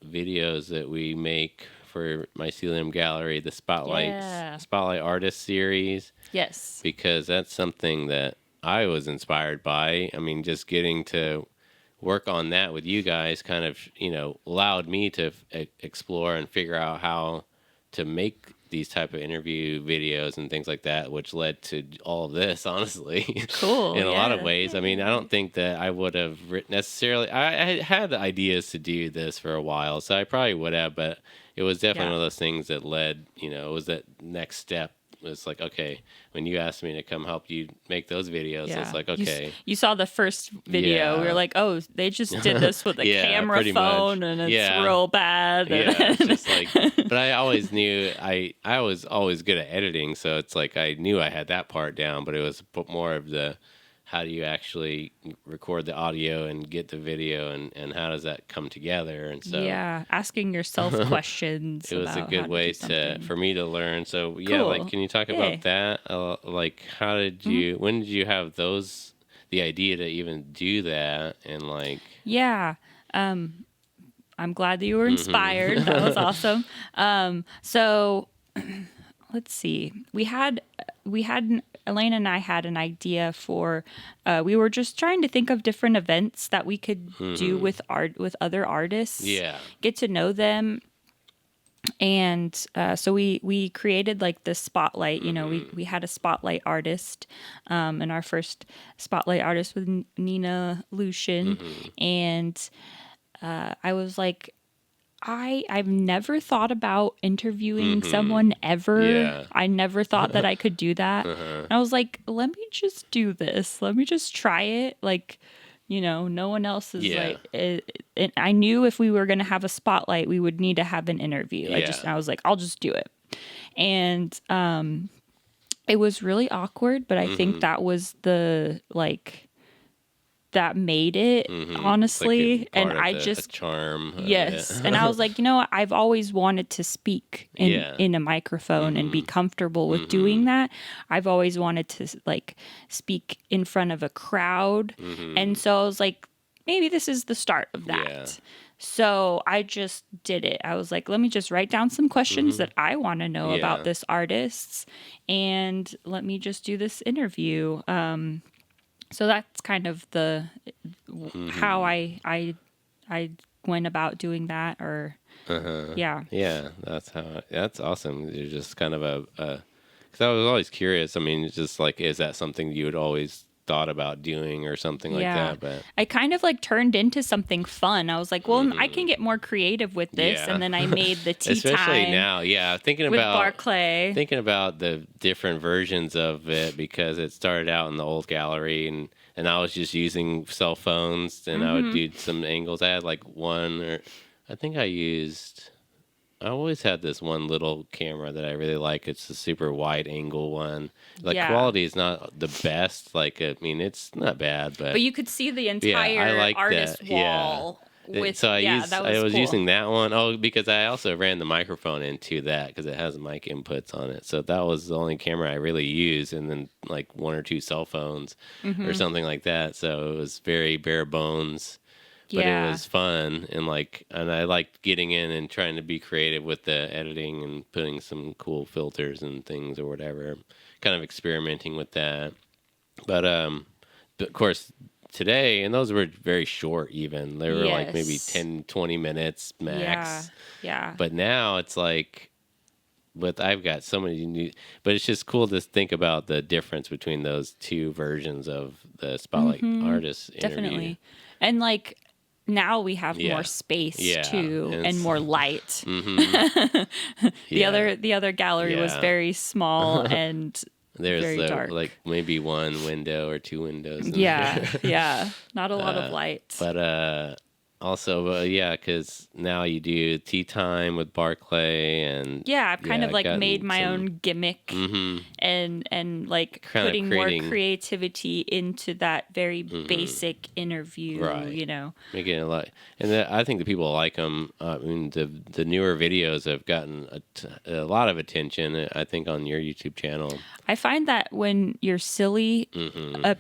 videos that we make for Mycelium Gallery, the Spotlight Artist series, Yes. because that's something that I was inspired by. I mean, just getting to work on that with you guys kind of, allowed me to explore and figure out how to make these type of interview videos and things like that, which led to all of this, honestly. Cool. In a lot of ways. I mean, I don't think that I would have necessarily, I had ideas to do this for a while, so I probably would have, but it was definitely one of those things that led, it was that next step. It's like, okay, when you asked me to come help you make those videos, it's like, okay. You saw the first video. Yeah. We were like, oh, they just did this with a camera phone, and it's real bad. Yeah, it's just like, but I always knew I was always good at editing, so it's like I knew I had that part down, but it was more of the how do you actually record the audio and get the video, and how does that come together? And so asking yourself questions. It was a good way for me to learn. So Cool. like, can you talk about that? Like, how did you? When did you have the idea to even do that? And like, I'm glad that you were inspired. That was awesome. So let's see. We had Elena and I had an idea for. We were just trying to think of different events that we could do with other artists. Yeah. Get to know them. And so we created like this spotlight. We had a spotlight artist, and our first spotlight artist was Nina Lucian, and I was like, I've never thought about interviewing someone ever. Yeah. I never thought that I could do that. And I was like, let me just do this. Let me just try it. Like, no one else is and I knew if we were going to have a spotlight, we would need to have an interview. I was like, I'll just do it. And it was really awkward, but I think that was that made it, honestly. Like and I a charm. Yes. And I was like, what? I've always wanted to speak in a microphone and be comfortable with doing that. I've always wanted to speak in front of a crowd. And so I was like, maybe this is the start of that. Yeah. So I just did it. I was like, let me just write down some questions that I want to know about this artist, and let me just do this interview. So that's kind of how I went about doing that, or Yeah, that's awesome. You're just kind of because Because I was always curious. I mean, it's just like, is that something you had always thought about doing or something like Yeah. that? But I kind of like turned into something fun. I was like, well, I can get more creative with this. Yeah. And then I made the tea especially time now, yeah, with Barclay. thinking about the different versions of it, because it started out in the old gallery, and I was just using cell phones, and I would do some angles. I had like one, or I think I always had this one little camera that I really like. It's a super wide angle one. Like, Yeah. quality is not the best. Like, I mean, it's not bad, But you could see the entire I like artist that. wall. With, So that was I was cool. using that one. Oh, because I also ran the microphone into that because it has mic inputs on it. So that was the only camera I really used, and then like one or two cell phones or something like that. So it was very bare bones, but it was fun, and I liked getting in and trying to be creative with the editing and putting some cool filters and things or whatever, kind of experimenting with that. But of course, today, and those were very short, even they were like maybe 10-20 minutes max. Yeah. But now it's like, I've got so many new, but it's just cool to think about the difference between those two versions of the Spotlight Artist interview. Definitely. And like now we have more space too, and more light. The other gallery was very small and there's very dark. Like maybe one window or two windows. Yeah. Not a lot of light. But also, because now you do tea time with Barclay, and I've kind of like made my own gimmick, and like kind putting more creativity into that very basic interview. Right. You know, making it and I think the people like them. I mean, the newer videos have gotten a lot of attention, I think, on your YouTube channel. I find that when you're silly,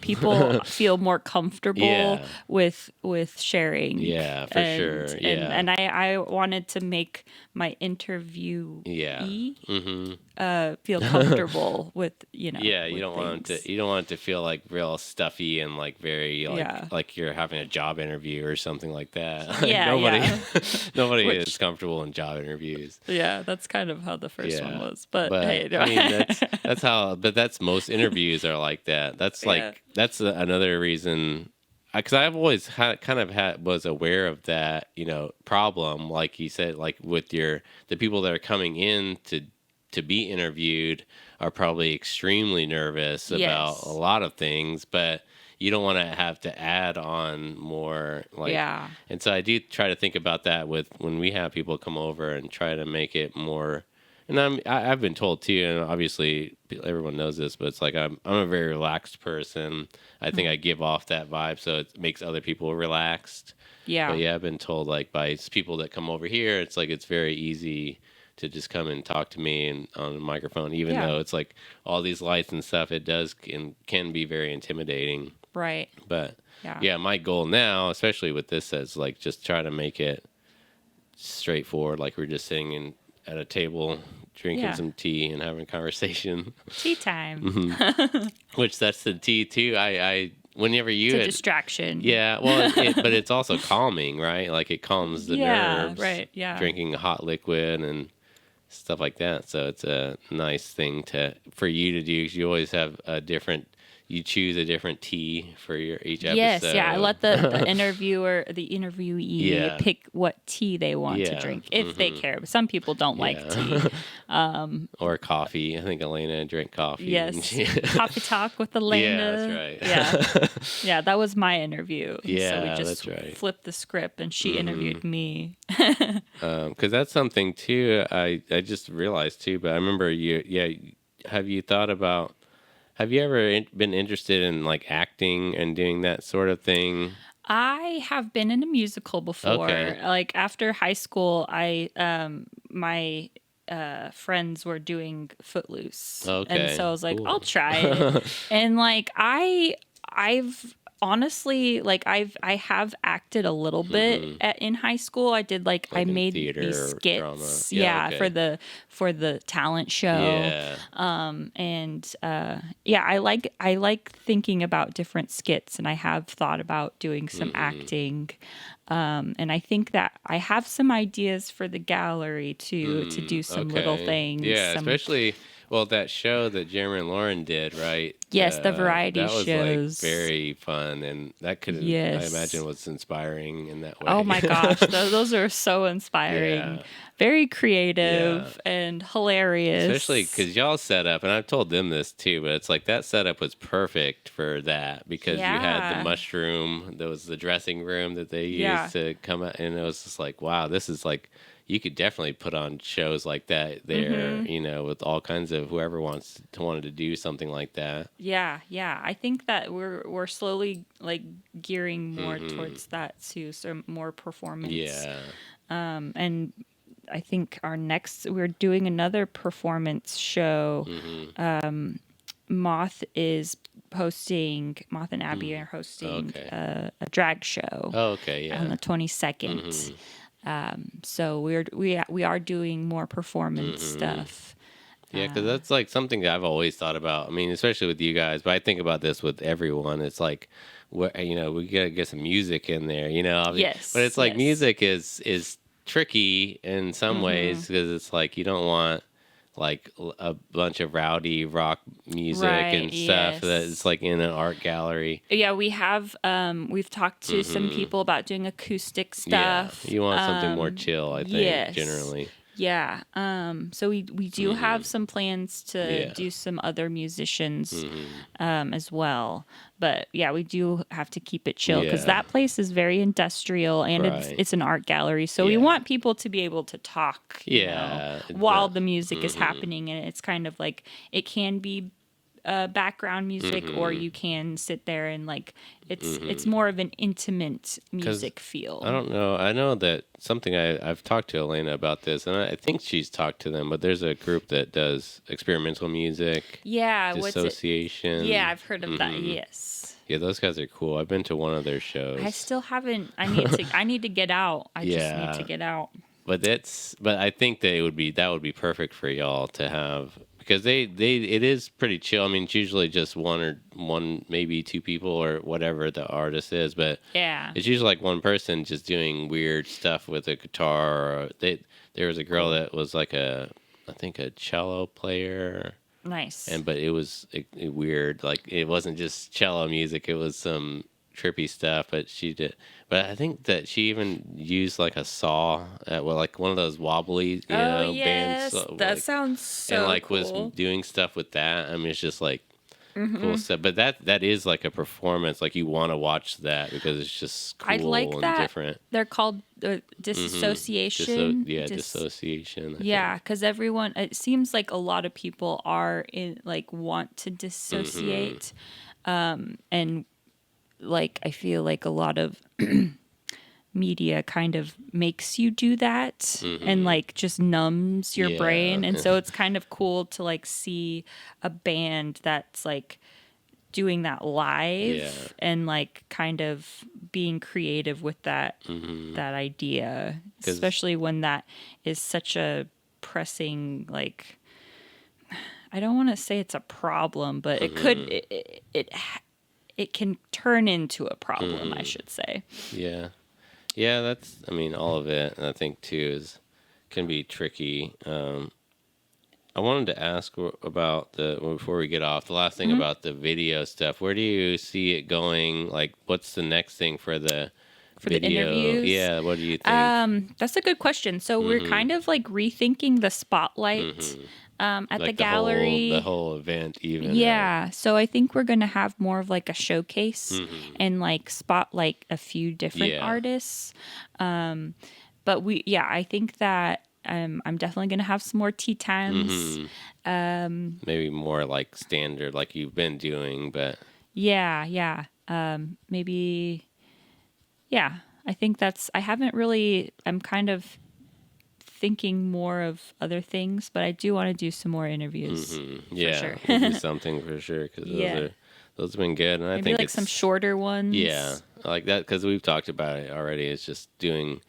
people feel more comfortable with sharing. Yeah, for sure. Yeah. And I wanted to make my interviewee feel comfortable with, Yeah, you don't want it to feel like real stuffy and like very like you're having a job interview or something like that. Nobody is comfortable in job interviews. Yeah, that's kind of how the first one was. But hey, I mean, that's how. But that's most interviews are like that. That's that's another reason. Because I've always was aware of that, problem, like you said, like with the people that are coming in to be interviewed are probably extremely nervous about a lot of things, but you don't want to have to add on more. And so I do try to think about that when we have people come over and try to make it more. And I've been told too, and obviously everyone knows this, but it's like I'm a very relaxed person. I think I give off that vibe, so it makes other people relaxed. Yeah. But I've been told like by people that come over here, it's like it's very easy to just come and talk to me and on a microphone, even though it's like all these lights and stuff. It can be very intimidating. Right. But my goal now, especially with this, is like just try to make it straightforward, like we're just sitting at a table drinking some tea and having a conversation. Tea time. Which that's the tea too. I whenever you it's a distraction. Yeah, well, but it's also calming, right? Like it calms the nerves. Right. Yeah. Drinking hot liquid and stuff like that. So it's a nice thing for you to do. 'Cause you always have you choose a different tea for each episode. Yes, I let the interviewee pick what tea they want to drink if they care. But some people don't like tea. Or coffee. I think Elena drank coffee. Yes, coffee talk with Elena. Yeah, that's right. Yeah, that was my interview. Yeah, so we just that's right. flipped the script, and she interviewed me. Because that's something too. I just realized too. But I remember have you thought about? Have you ever been interested in like acting and doing that sort of thing? I have been in a musical before. Okay. Like after high school, my friends were doing Footloose. Okay. And so I was like, cool. I'll try it. And like I've honestly, like I have acted a little bit in high school. I did I made these skits, okay. for the talent show. I like thinking about different skits, and I have thought about doing some acting. And I think that I have some ideas for the gallery to do some little things. Yeah, especially Well, that show that Jeremy and Lauren did, right? Yes, the variety That was like shows. very fun, and that could, I imagine, Yes. was inspiring in that Oh way. my gosh, those are so inspiring. Yeah, Very yeah. creative and Especially hilarious. because y'all set up, and I've told them this too, but it's like that setup was perfect for that because you had the Yeah. mushroom, that was the dressing room that they used Yeah. to come out, and it was just like, wow, this is like, you could definitely put on shows like that there, Mhm. with all kinds of whoever wanted to do something like that. Yeah, yeah. I think that we're slowly like gearing more Hmm. towards that too, so more performance. Yeah. And I think we're doing another performance show. Hmm. Moth and Abby Hmm. are hosting Okay. a drag show Oh, okay. on Yeah. the 22nd. Hmm. So we are doing more performance Hmm. stuff. Yeah, because that's like something that I've always thought about. I mean, especially with you guys, but I think about this with everyone. It's like, we gotta get some music in there. I mean, but Yes, it's like yes. music is tricky in some ways because it's like you don't want like a bunch of rowdy rock music Right, and stuff that it's yes. like in an art gallery. Yeah, we've talked to some Hmm. people about doing acoustic Yeah, stuff. you want something more chill, I think, Yes. generally. Yeah. So we do Hmm. have some plans to Yeah. do some other musicians Hmm. as well. But yeah, we do have to keep it chill because Yeah. that place is very industrial and Right. it's an art gallery. So we Yeah. want people to be able to talk, Yeah. It's while not. the music is Hmm. happening. And it's kind of like it can be background music, or Hmm. you can sit there and like it's Hmm. more of an intimate Because music I feel. don't know. I know that something I've talked to Elena about this, and I think she's talked to them, but there's a group that does experimental music, Yeah, what's it? Yeah, dissociation. I've heard of that. Hmm. Yes. Yeah, those guys are cool. I've been to one of their I shows. still haven't. I need to get out. I just need to Yeah, get out. but I think that would be perfect for y'all to have because it is pretty chill. I mean, it's usually just one maybe two people or whatever the artist is, but Yeah. it's usually like one person just doing weird stuff with a guitar. Or there was a girl Cool. that was like I think a cello player, Nice. but it was weird. Like it wasn't just cello music; it was some trippy stuff. But she did. But I think that she even used like a saw at like one of those wobbly, Oh bands, yes, that like sounds and so like was cool. doing stuff with that. I mean, it's just like cool Hmm. stuff. But that is like a performance. Like you want to watch that because it's just I like cool and that. different. They're called Hmm. disassociation. Dissociation. I Yeah, think. because everyone. It seems like a lot of people are in like want to Hmm. dissociate, and like I feel like a lot of media kind of makes you do that and Hmm. like just numbs your Yeah. brain, and so it's kind of cool to like see a band that's like doing that Yeah. live and like kind of being creative with Hmm. that idea, Because. especially when that is such a pressing, like, I don't want to say it's a problem, but it could Hmm. it can turn into a problem, I Hmm. should say. Yeah. Yeah. That's. I mean, all of it. I think too is can be tricky. I wanted to ask about before we get off the last thing Hmm. about the video stuff. Where do you see it going? Like, what's the next thing for the For the video? interviews, Yeah, what do you think? that's a good question. So we're Mm-hmm. kind of like rethinking the spotlight Mm-hmm. at the Like the gallery. whole event, even, right? Yeah, so I think we're gonna have more of like a showcase Mm-hmm. and like spotlight a few different Yeah. artists. But I think that I'm definitely gonna have some more tea times. Mm-hmm. Maybe more like standard, like you've been doing, but Yeah, yeah. Maybe, yeah. I think I haven't really, I'm kind of thinking more of other things, but I do want to do some more interviews mm-hmm. for Yeah, sure. we'll do something for sure because Yeah. those have been good, and I Maybe think like some it's shorter yeah, ones. I like that because we've talked about it already. It's just doing.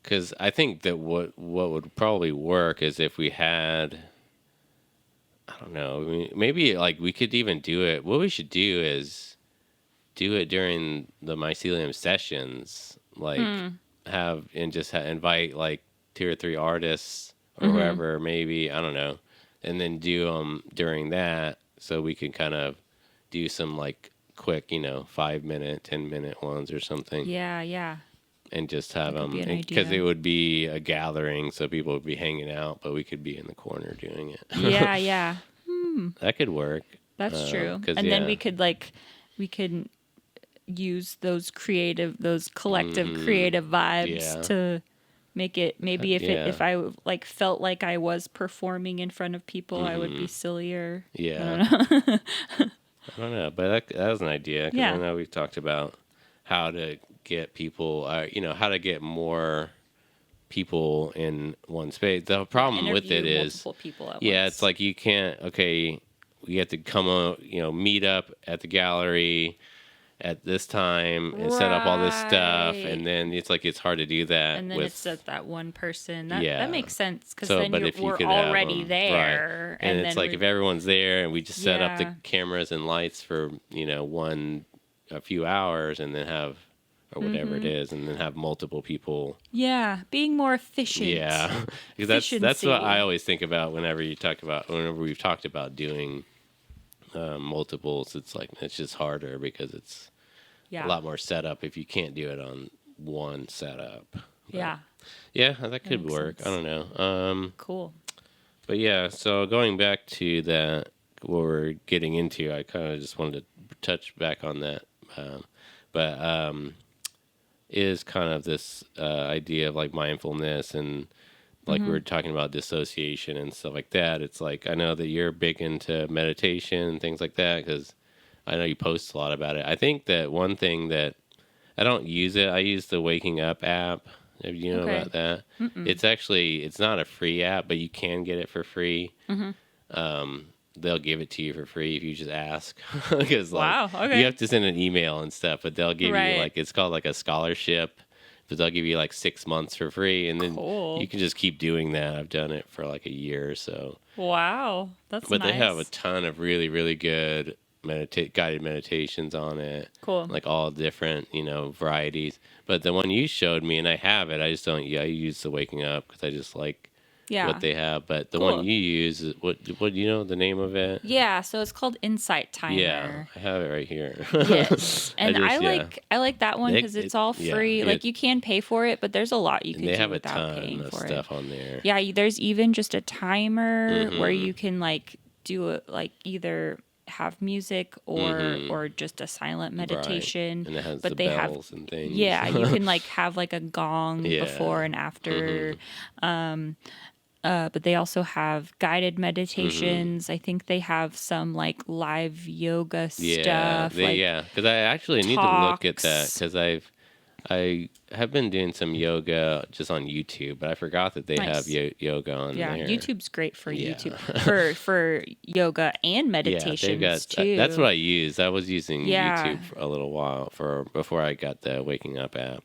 Because I think that what would probably work is if we had, I don't know, maybe like we could even do it. What we should do is do it during the Mycelium sessions, like Hmm. have and just invite like two or three artists or Mm-hmm. whoever, maybe I don't know, and then do them during that, so we can kind of do some like quick, 5-minute, 10-minute ones or something, Yeah, yeah. and just have That could be them an because it idea. would be a gathering, so people would be hanging out, but we could be in the corner doing it. Yeah, yeah. That could work. That's true. Cause And then yeah, we could use those collective hmm creative vibes yeah, to make it, maybe yeah, if I like felt like I was performing in front of people, I would hmm be sillier. I yeah. don't know. I don't know, but that was an idea because I Yeah. know we've talked about how to get people, how to get more people in one space. The Yeah, problem with it interview is, multiple people at yeah, it's once. like you can't. Okay, we have to come, meet up at the gallery at this time and set up all this stuff, Right. and then it's like it's hard to do that And then it's with, just that one person. That yeah. makes sense because So, then but if you we're could have already them, right, there, and and it's then like if everyone's there and we just set up the yeah. cameras and lights for a few hours, and then have or whatever it is, and then have multiple people. Yeah, being more efficient. Yeah, because that's what I Efficiency. always think about whenever we've talked about doing multiples. It's like it's just harder because it's a Yeah. lot more setup if you can't do it on one setup. But Yeah. yeah, that That could makes work. I sense. don't know. Cool. But yeah, so going back to that, what we're getting into, I kind of just wanted to touch back on that. But is kind of this idea of like mindfulness and like we were talking about dissociation and stuff like that. It's like I know that you're big into meditation and things like that because I know you post a lot about it. I think that one thing that I don't use it, I use the Waking Up app. If you know Okay. about that, Mm-mm. it's not a free app, but you can get it for free. Mm-hmm. They'll give it to you for free if you just ask because like Wow. you Okay. have to send an email and stuff, but they'll give you Right. like it's called like a scholarship, but they'll give you like 6 months for free, and then you Cool. can just keep doing that. I've done it for like a year or so, Wow. That's but they have a nice. ton of really really good guided meditations on it, Cool. like all different varieties. But the one you showed me, and I have it, I just don't. Yeah, I use the Waking Up because I just like what Yeah. they have. But the one Cool. you use, what do you know the name of it? Yeah. So it's called Insight Yeah, Timer. I have it right here. Yes. And I Yeah. like that one because it's all Yeah, free. Like you can pay for it, but there's a lot you and could they do have a without ton paying of for it. stuff on there. Yeah, there's even just a timer where Mm-hmm. you can like do it like either have music Mm-hmm. or just a silent Right, meditation. and it has the But they have bells and things. yeah, you can like have like a gong before Yeah. and after. Mm-hmm. But they also have guided Mm-hmm. meditations. I think they have some like live yoga Yeah, stuff, like because I actually need to look at that talks. because I have been doing some yoga just on YouTube, but I forgot that they have Nice. yoga on Yeah, there. YouTube's great for Yeah. YouTube for yoga and Yeah, they've meditations got. That's what too. I used. I was using Yeah. YouTube for a little while before I got the Waking Up app.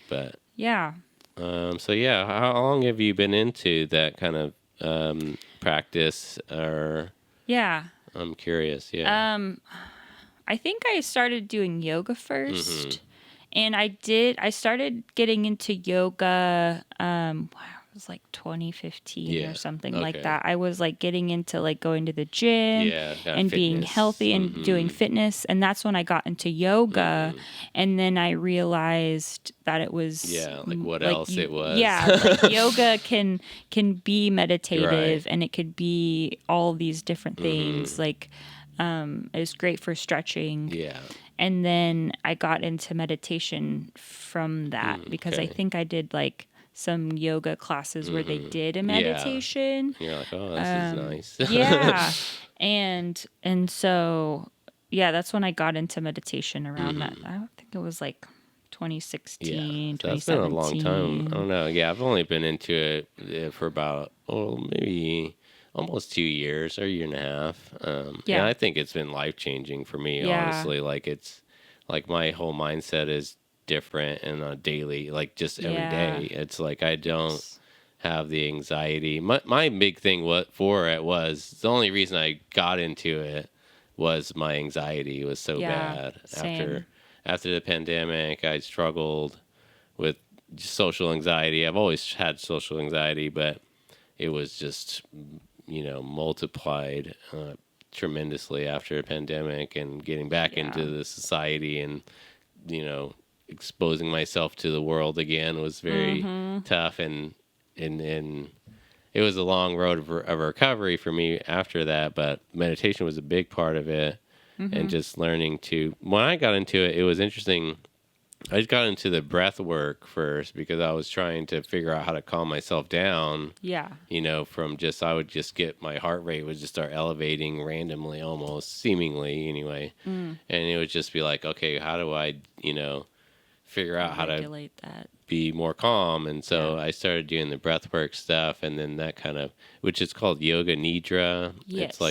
But Yeah. so yeah, how long have you been into that kind of practice? Or Yeah. I'm curious. Yeah. I think I started doing yoga Mm-hmm. first. And I started getting into yoga wow, it was like 2015 Yeah. or something like Okay. that. I was like getting into like going to the gym Yeah. Got and being fitness. healthy and doing Mm-hmm. fitness, and that's when I got into yoga. Mm-hmm. And then I realized that it was Yeah. Like what like else it was? yeah, like yoga can be meditative Right. and it could be all these different things. Mm-hmm. Like it's great for stretching. Yeah. And then I got into meditation from that because I Okay. think I did like some yoga classes where they did a Mm-hmm. Yeah. meditation. You're like, oh, this is nice. Yeah. And so yeah, that's when I got into meditation around that. I don't think it was like 2016, Yeah, so that's been a long time. I 2017. don't know. Yeah, I've only been into it for about, maybe almost 2 years or a year and a half. And Yeah. I think it's been life changing for me, Yeah. honestly. Like it's like my whole mindset is different and on a daily, like just every Yeah. day. It's like I don't have the anxiety. My big thing for it was the only reason I got into it was my anxiety was so Yeah. bad Same. after the pandemic. I struggled with just social anxiety. I've always had social anxiety, but it was just multiplied tremendously after the pandemic and getting back into the society and, exposing myself to the world again was very tough. And it was a long road of recovery for me after that, but meditation was a big part of it. And just learning when I got into it, it was interesting. I just got into the breath work first because I was trying to figure out how to calm myself down. Yeah. From I would just get my heart rate would just start elevating randomly, almost seemingly anyway. And it would just be like, okay, how do I, figure out how to regulate that, be more calm? And so I started doing the breath work stuff, and then that which is called yoga nidra. Yes. It's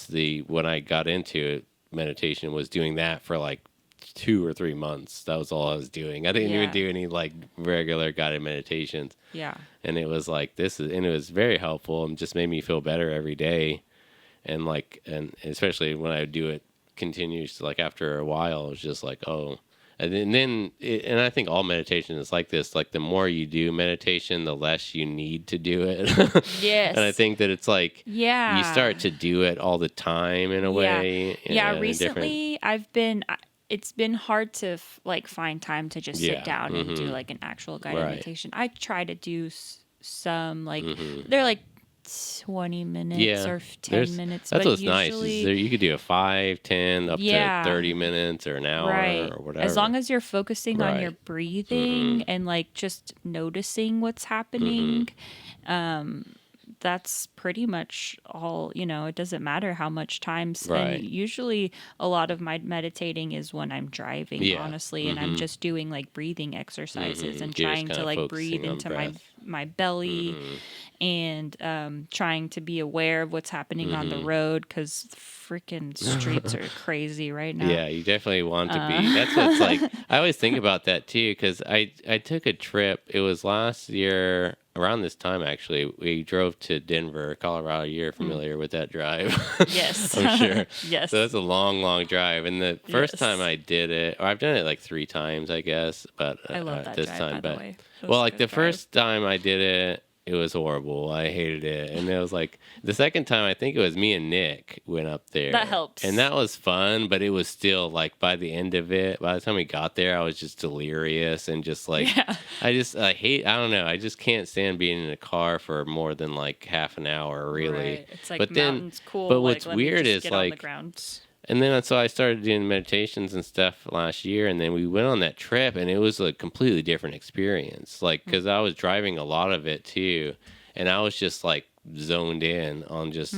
like when I got into meditation was doing that for like 2 or 3 months. That was all I was doing. I didn't even do any like regular guided meditations. Yeah. And it was like and it was very helpful and just made me feel better every day. And especially when I would do it continuously, like after a while, it was just like, oh. And then I think all meditation is like this. Like the more you do meditation, the less you need to do it. Yes. And I think that it's like you start to do it all the time in a way. Yeah. Recently, it's been hard to find time to just sit down and do like an actual guided meditation. I try to do some they're like 20 minutes or 10 minutes. That's but what's nice. Is you could do a 5, 10, up to 30 minutes or an hour or whatever. As long as you're focusing on your breathing and like just noticing what's happening, that's pretty much all. It doesn't matter how much time spent. Usually a lot of my meditating is when I'm driving, honestly, and I'm just doing like breathing exercises and trying to like breathe into my belly and trying to be aware of what's happening on the road, because freaking streets are crazy right now. Yeah, you definitely want to be. That's what's like. I always think about that too, because I took a trip. It was last year around this time, actually. We drove to Denver, Colorado. You're familiar with that drive? Yes. I'm sure. Yes. So it's a long, long drive. And the first time I did it, or I've done it like 3 times, I guess. But I love that this drive, time, by the way. Well, like the first time I did it, it was horrible. I hated it. And it was like the second time, I think it was me and Nick went up there. That helps. And that was fun, but it was still like by the end of it, by the time we got there, I was just delirious and just like, I don't know. I just can't stand being in a car for more than like half an hour, really. Right. It's like mountains cool. But what's weird is get like, on the ground. And then so I started doing meditations and stuff last year, and then we went on that trip, and it was a completely different experience. Like, because I was driving a lot of it too, and I was just like zoned in on just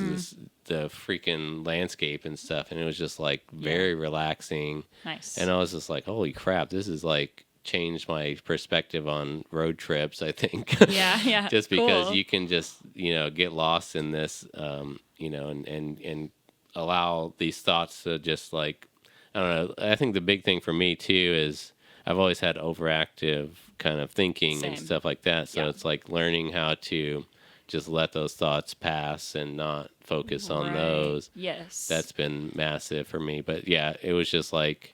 the freaking landscape and stuff, and it was just like very relaxing. Nice. And I was just like, holy crap, this is like changed my perspective on road trips, I think. Yeah. Just because you can just get lost in this, and allow these thoughts to just like, I don't know. I think the big thing for me too is I've always had overactive kind of thinking and stuff like that. So it's like learning how to just let those thoughts pass and not focus on those. Yes. That's been massive for me. But yeah, it was just like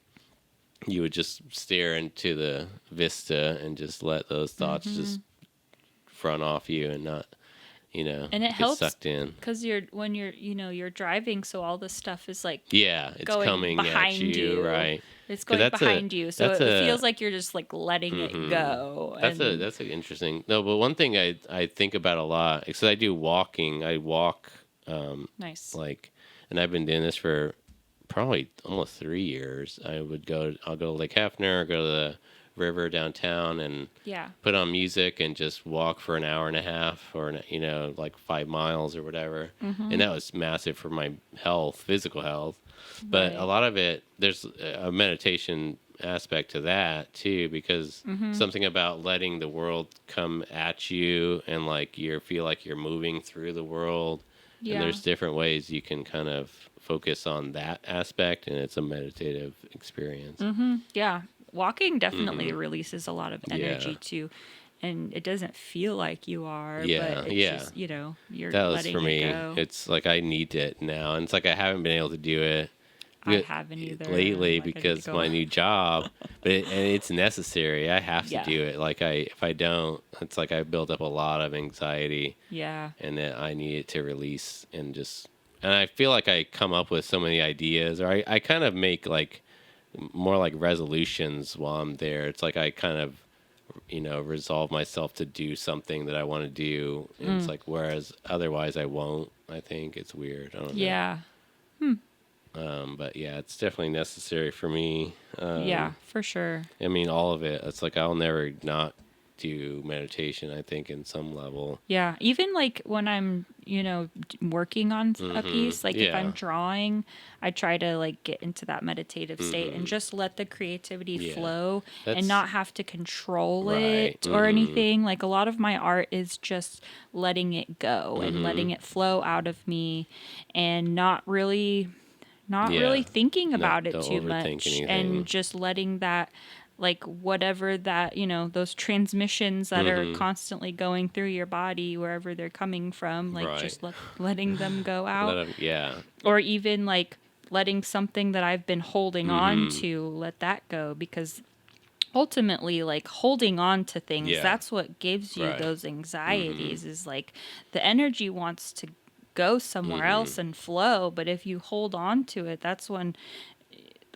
you would just stare into the vista and just let those thoughts just front off you and not and it helps sucked in because when you're driving, so all this stuff is like it's coming at you, right? It's going behind you, so it feels like you're just like letting it go. That's an interesting. No, but one thing I think about a lot because I do walking. I walk. Nice. And I've been doing this for probably almost 3 years. I'll go to Lake Hefner, go to the river downtown and put on music and just walk for an hour and a half or like 5 miles or whatever. And that was massive for my physical health. But a lot of it, there's a meditation aspect to that too, because something about letting the world come at you and like you feel like you're moving through the world. And there's different ways you can kind of focus on that aspect, and it's a meditative experience. Yeah. Walking definitely releases a lot of energy too, and it doesn't feel like you are. But it's just, you're that was letting for me. It go. It's like I need it now, and it's like I haven't been able to do it I haven't either. lately Like, because my new job, and it's necessary. I have to do it. Like if I don't, it's like I build up a lot of anxiety. Yeah. And that I need it to release and I feel like I come up with so many ideas, or I kind of make like more like resolutions while I'm there. It's like I kind of, resolve myself to do something that I want to do. And it's like, whereas otherwise I won't. I think it's weird. I don't know. Yeah. But yeah, it's definitely necessary for me. Yeah, for sure. I mean, all of it. It's like I'll never not do meditation, I think, in some level. Yeah, even like when I'm, working on a piece, like if I'm drawing, I try to like get into that meditative state and just let the creativity flow and not have to control it or anything. Like a lot of my art is just letting it go and letting it flow out of me and not really thinking about it too much and just letting that, like whatever that, those transmissions that are constantly going through your body, wherever they're coming from, like just letting them go out. Or even like letting something that I've been holding on to, let that go, because ultimately, like holding on to things, that's what gives you those anxieties, is like the energy wants to go somewhere else and flow, but if you hold on to it, that's when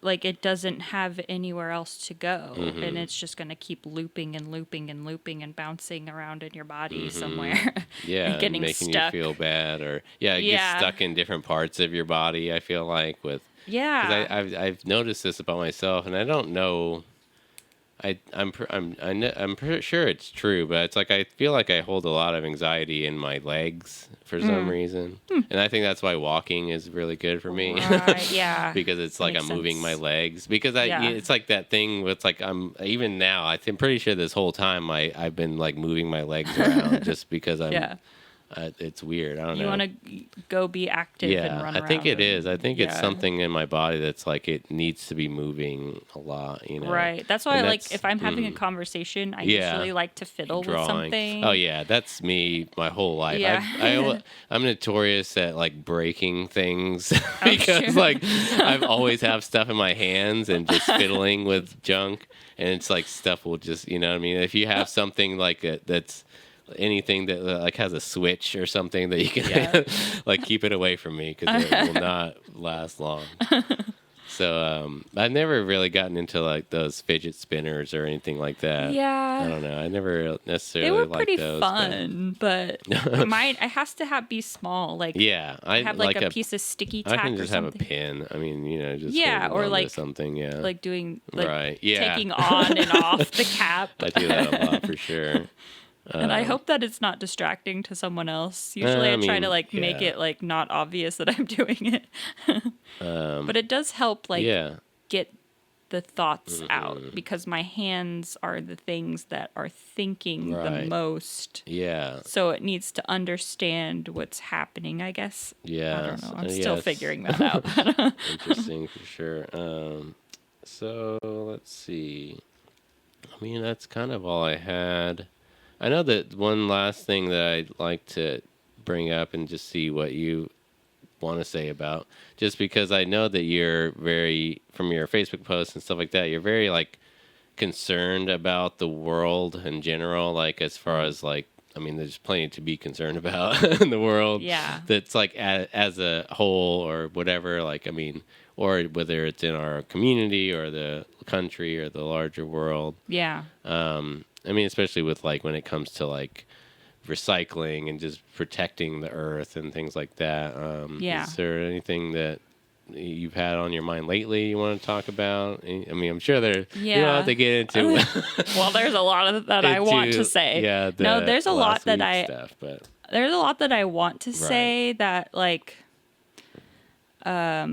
like it doesn't have anywhere else to go, and it's just going to keep looping and looping and looping and bouncing around in your body somewhere. And getting making stuck. you feel bad, or it gets stuck in different parts of your body. I feel like with because I've noticed this about myself, and I don't know. I'm pretty sure it's true, but it's like I feel like I hold a lot of anxiety in my legs for some reason, and I think that's why walking is really good for me. Yeah, because it's like I'm moving my legs. Because it's like that thing where it's like I'm even now. I'm pretty sure this whole time I've been like moving my legs around just because I'm. It's weird. I don't know. You want to go be active and run around. I think it is. I think it's something in my body that's like it needs to be moving a lot, Right. That's why like if I'm having a conversation, I usually like to fiddle with something. Oh yeah, that's me my whole life. Yeah. I'm notorious at like breaking things because like I've always have stuff in my hands and just fiddling with junk, and it's like stuff will just, you know what I mean? If you have something like that's anything that like has a switch or something that you can like keep it away from me, because it will not last long. So I've never really gotten into like those fidget spinners or anything like that. I don't know. I never necessarily liked those. They were pretty fun, but mine it has to be small. Like I have like a piece of sticky tack. I can just or have something. a pin. I mean, just or like something. like doing like taking taking on and off the cap. I do that a lot for sure. And I hope that it's not distracting to someone else. Usually I try to like make it like not obvious that I'm doing it. But it does help like get the thoughts out, because my hands are the things that are thinking the most. So it needs to understand what's happening, I guess. I don't know. I'm still figuring that out. Interesting for sure. So let's see. I mean, that's kind of all I had. I know that one last thing that I'd like to bring up and just see what you want to say about, just because I know that you're very, from your Facebook posts and stuff like that, you're very like concerned about the world in general, like as far as like, I mean, there's plenty to be concerned about in the world. That's like as a whole or whatever, like, I mean, or whether it's in our community or the country or the larger world. I mean, especially with like when it comes to like recycling and just protecting the earth and things like that. Is there anything that you've had on your mind lately you want to talk about? I mean, I'm sure there. You don't have to get into. Well, there's a lot of that I want to say. No, there's a lot that there's a lot that I want to say that like, I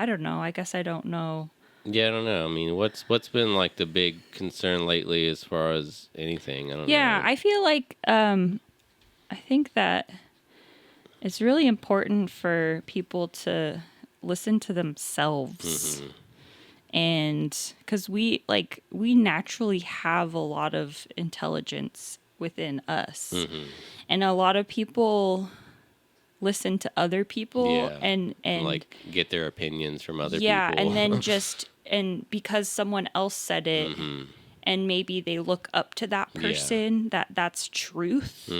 don't know. I guess I don't know. I don't know. I mean, what's been like the big concern lately as far as anything? I don't know. I feel like I think that it's really important for people to listen to themselves. And because we naturally have a lot of intelligence within us. And a lot of people listen to other people Yeah. and Like get their opinions from other yeah, people. and then just and because someone else said it and maybe they look up to that Yeah. person that's truth.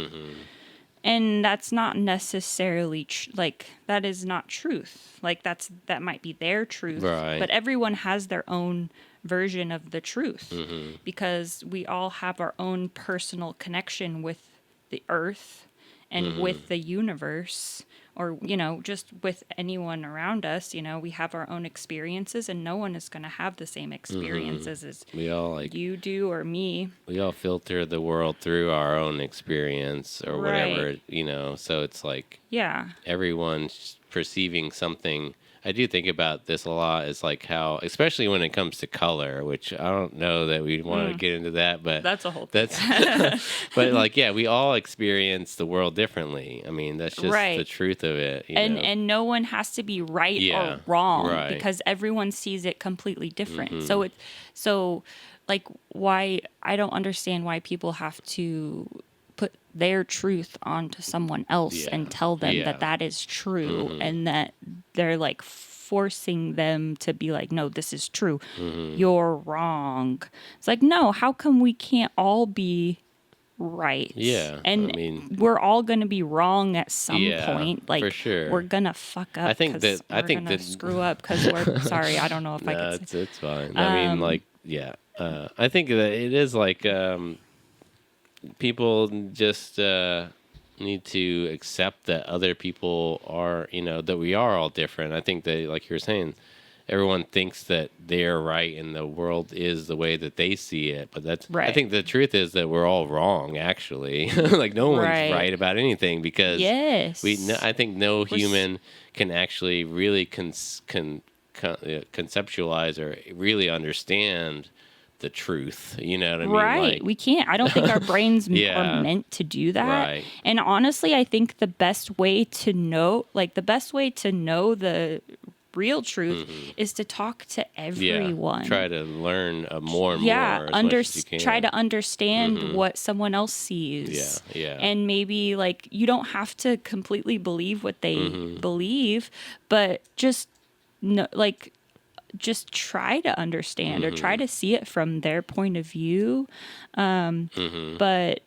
And that's not necessarily like that is not truth. Like that might be their truth, Right. but everyone has their own version of the truth because we all have our own personal connection with the earth and with the universe, or just with anyone around us. We have our own experiences, and no one is going to have the same experiences as We all you do or me. we all filter the world through our own experience or whatever, Right. so it's like Yeah. everyone's perceiving something. I do think about this a lot. It's like how, especially when it comes to color, which I don't know that we want to get into that, but That's a whole thing. but like, yeah, we all experience the world differently. I mean, that's just the Right. truth of it. And no one has to be right Yeah, or wrong right. because everyone sees it completely different. So like why I don't understand why people have to put their truth onto someone else Yeah. and tell them Yeah. that is true, and that they're like forcing them to be like, no, this is true. You're wrong. It's like, no, how come we can't all be right? Yeah, And I mean, we're all going to be wrong at some Yeah, point. Like, for sure. we're going to fuck up. I think 'cause that- I we're think gonna that- screw up because we're sorry. I don't know if I no, could say. it's fine. I mean, like, yeah, I think that it is like people just need to accept that other people are, that we are all different. I think that, like you're saying, everyone thinks that they're right and the world is the way that they see it. But that's, I Right. think the truth is that we're all wrong, actually. Like, no one's Right. right about anything because Yes. I think no human can actually really conceptualize or really understand the truth. You know what I mean? Right. Like, We can't. I don't think our brains Yeah. are meant to do that. Right. And honestly, I think the best way to know the real truth is to talk to everyone. Try to learn more and Yeah, more as much as you can. try to understand what someone else sees. Yeah. And maybe like you don't have to completely believe what they believe, but just just try to understand or try to see it from their point of view. But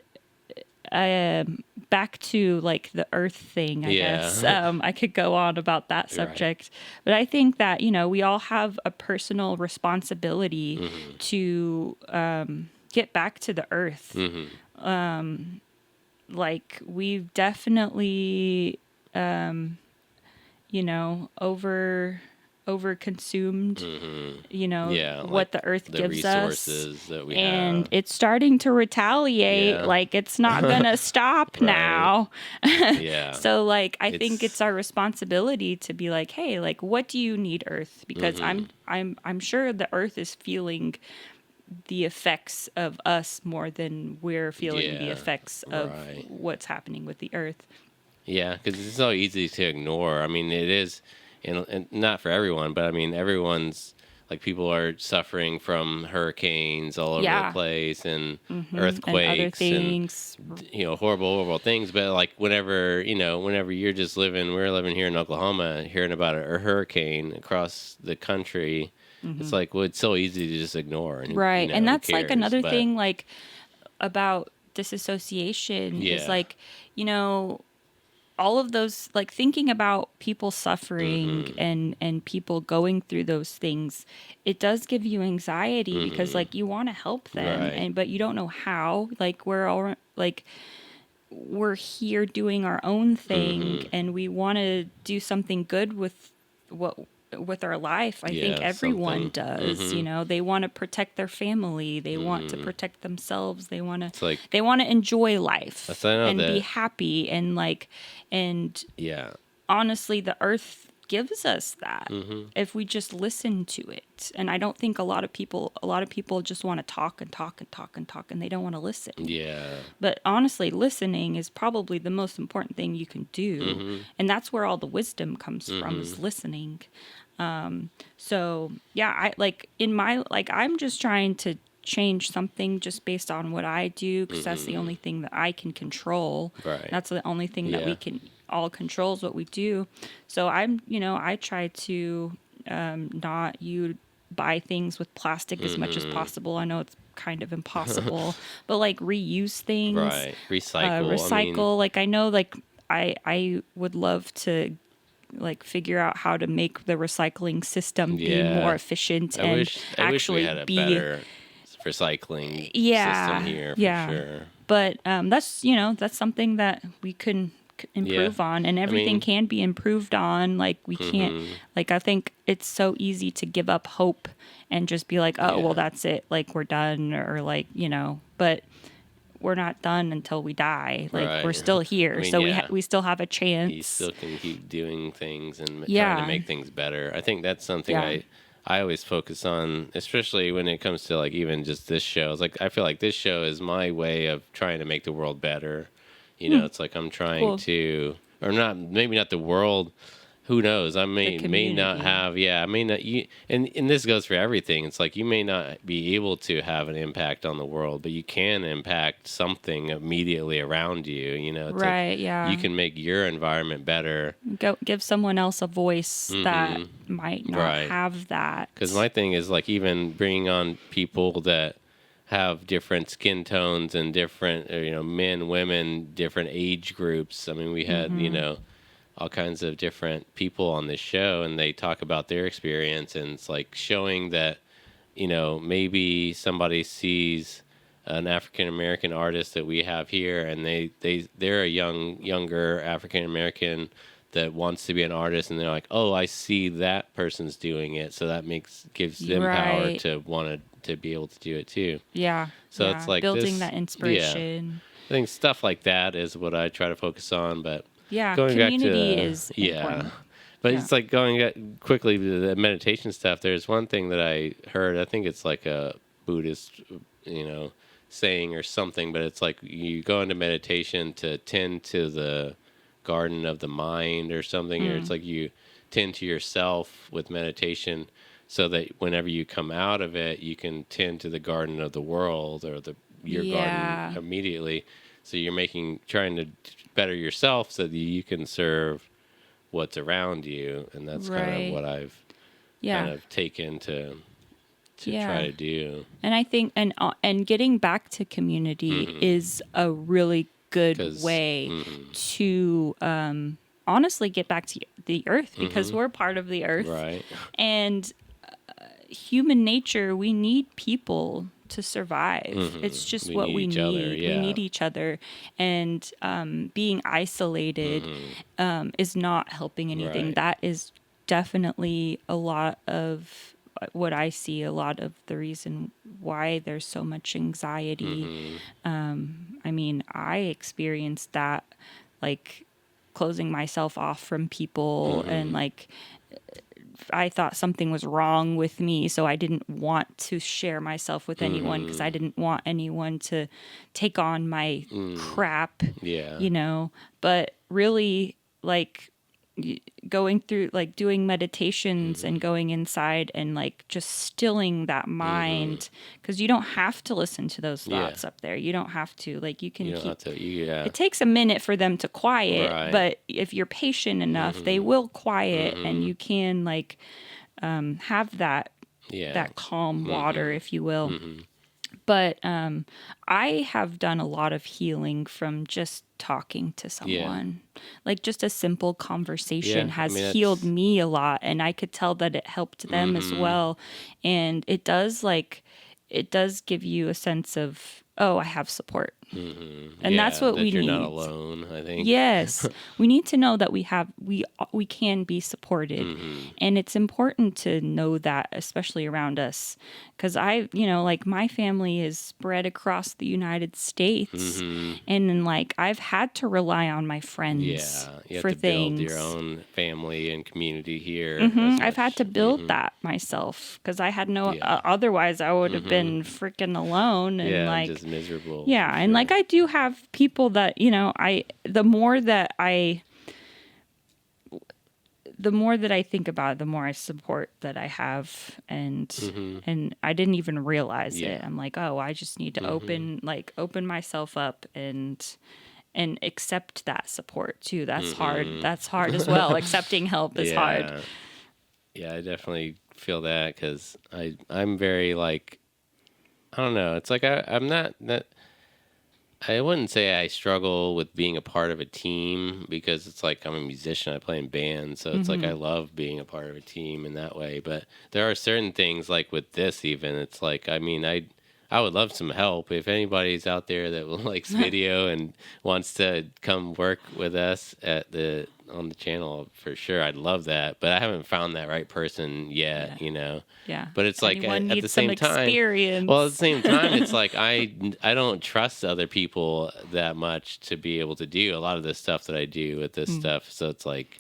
back to like the earth thing, I guess. I could go on about that subject, but I think that, we all have a personal responsibility to get back to the earth. Like we've definitely, over consumed, what like the earth the gives us. resources that we And have. it's starting to retaliate. Yeah. Like it's not gonna stop now. Yeah. So like I think It's- it's our responsibility to be like, hey, like what do you need, Earth? Because I'm sure the Earth is feeling the effects of us more than we're feeling the Yeah, effects of right. what's happening with the Earth. Yeah, because it's so easy to ignore. I mean, it is, and not for everyone, but I mean, everyone's, like, people are suffering from hurricanes all over Yeah. the place and And other earthquakes and, things. horrible things. But like, whenever you're just we're living here in Oklahoma, hearing about a hurricane across the country, it's like, well, it's so easy to just ignore. And, Right. who And that's like cares? another But- thing like about disassociation is Yeah. like, all of those, like thinking about people suffering and people going through those things, it does give you anxiety because like you want to help them, Right. but you don't know how. Like we're here doing our own thing and we want to do something good with our life. I think Yeah, everyone something. does. They want to protect their family, they want to protect themselves, they want It's like, to enjoy life I know and be that- happy and yeah. honestly the earth gives us that if we just listen to it. And I don't think a lot of people just want to talk and talk and talk and talk and they don't want to listen. Yeah. But honestly, listening is probably the most important thing you can do. And that's where all the wisdom comes from, is listening. So yeah, I'm just trying to change something just based on what I do, because that's the only thing that I can control. Right. That's the only thing that we Yeah. can all controls what we do. So I try to not you buy things with plastic as much as possible. I know it's kind of impossible, but like reuse things, Right. Recycle. I mean, recycle. Like I know, like I would love to like figure out how to make the recycling system be more yeah. efficient I and wish we actually had a be better recycling system yeah, here for yeah. sure. But that's something that we can Yeah. improve on, and I everything mean, can be improved on. Like we can't, mhm. like I think it's so easy to give up hope and just be like, oh well, Yeah. that's it, like we're done, or like but we're not done until we die. Like we're Right. still I here, mean, so yeah. we still have a You chance. still can keep doing things and trying to Yeah, make things better. I think that's something yeah. I always focus on, especially when it comes to like even just this show. It's like I feel like this show is my way of trying to make the world better. It's like I'm trying Cool. to, or not, maybe not the world. Who knows? I The may not community. have, yeah, I may not. And this goes for everything. It's like you may not be able to have an impact on the world, but you can impact something immediately around you. It's like Right. you Yeah. can make your environment better. Go give someone else a voice that Hmm. might not Right. have Because that. my thing is like even bringing on people that have different skin tones and different, men, women, different age groups. I mean, we had, all kinds of different people on this show, and they talk about their experience, and it's like showing that, maybe somebody sees an African American artist that we have here, and they're a younger African American that wants to be an artist, and they're like, oh, I see that person's doing it, so that gives them power Right. to want to be able to do it too. Yeah. So it's Yeah. like Building this, that yeah. inspiration. I think stuff like that is what I try to focus on, but Yeah. going back Community to, is yeah, important. but Yeah. it's like quickly to the meditation stuff. There's one thing that I heard. I think it's like a Buddhist, saying or something. But it's like you go into meditation to tend to the garden of the mind or something. Or it's Mm. like you tend to yourself with meditation, so that whenever you come out of it, you can tend to the garden of the world or your garden Yeah. immediately. So you're trying to better yourself so that you can serve what's around you, and that's kind of Right. what I've kind Yeah. of taken to try Yeah. to do. And I think and getting back to community Hmm. is a really good Because, way to honestly get back to the earth, because we're part of the earth, right, and human nature, we need people to survive. It's just we what need we each other. need. We Yeah. need each other. And being isolated is not helping anything. Right. That is definitely a lot of what I see, a lot of the reason why there's so much anxiety. I mean, I experienced that, like closing myself off from people, and like I thought something was wrong with me, so I didn't want to share myself with anyone because I didn't want anyone to take on my crap, Yeah. But really, like going through, like doing meditations and going inside and like just stilling that mind, because you don't have to listen to those Yeah. thoughts up there. You don't have to, like, you can You don't keep have to. Yeah. it takes a minute for them to quiet, Right. but if you're patient enough, they will quiet, and you can like have that Yeah. calm water, if you will. But I have done a lot of healing from just talking to someone. Like just a simple conversation Yeah. I has mean, healed that's. me a lot, and I could tell that it helped them as well. And it does give you a sense of, oh, I have support. And that's Yeah, what that we you're not need. alone. I think. Yes, we need to know that we can be supported, and it's important to know that, especially around us, because like my family is spread across the United States, and then like I've had to rely on my friends Yeah, you have for to build your things. own family and community here as I've had much. to build that myself because I had no. Yeah. Otherwise, I would have been freaking alone, and Yeah, like just miserable. yeah, for and sure. like I do have people that, the more that I think about it, the more I support that I have, and I didn't even realize Yeah. it. I'm like, oh, I just need to open myself up, and and accept that support too. That's hard. Mm-hmm. That's hard as well. Accepting help is hard. Yeah, I definitely feel that because I'm very like, I don't know. It's like I'm not that. I wouldn't say I struggle with being a part of a team because it's like I'm a musician. I play in bands, so it's like I love being a part of a team in that way. But there are certain things like with this, even it's like I mean I would love some help if anybody's out there that likes video and wants to come work with us on the channel for sure. I'd love that, but I haven't found that right person yet. Yeah. But it's like Anyone at needs the same some time. experience. Well, at the same time, it's like I don't trust other people that much to be able to do a lot of the stuff that I do with this stuff. So it's like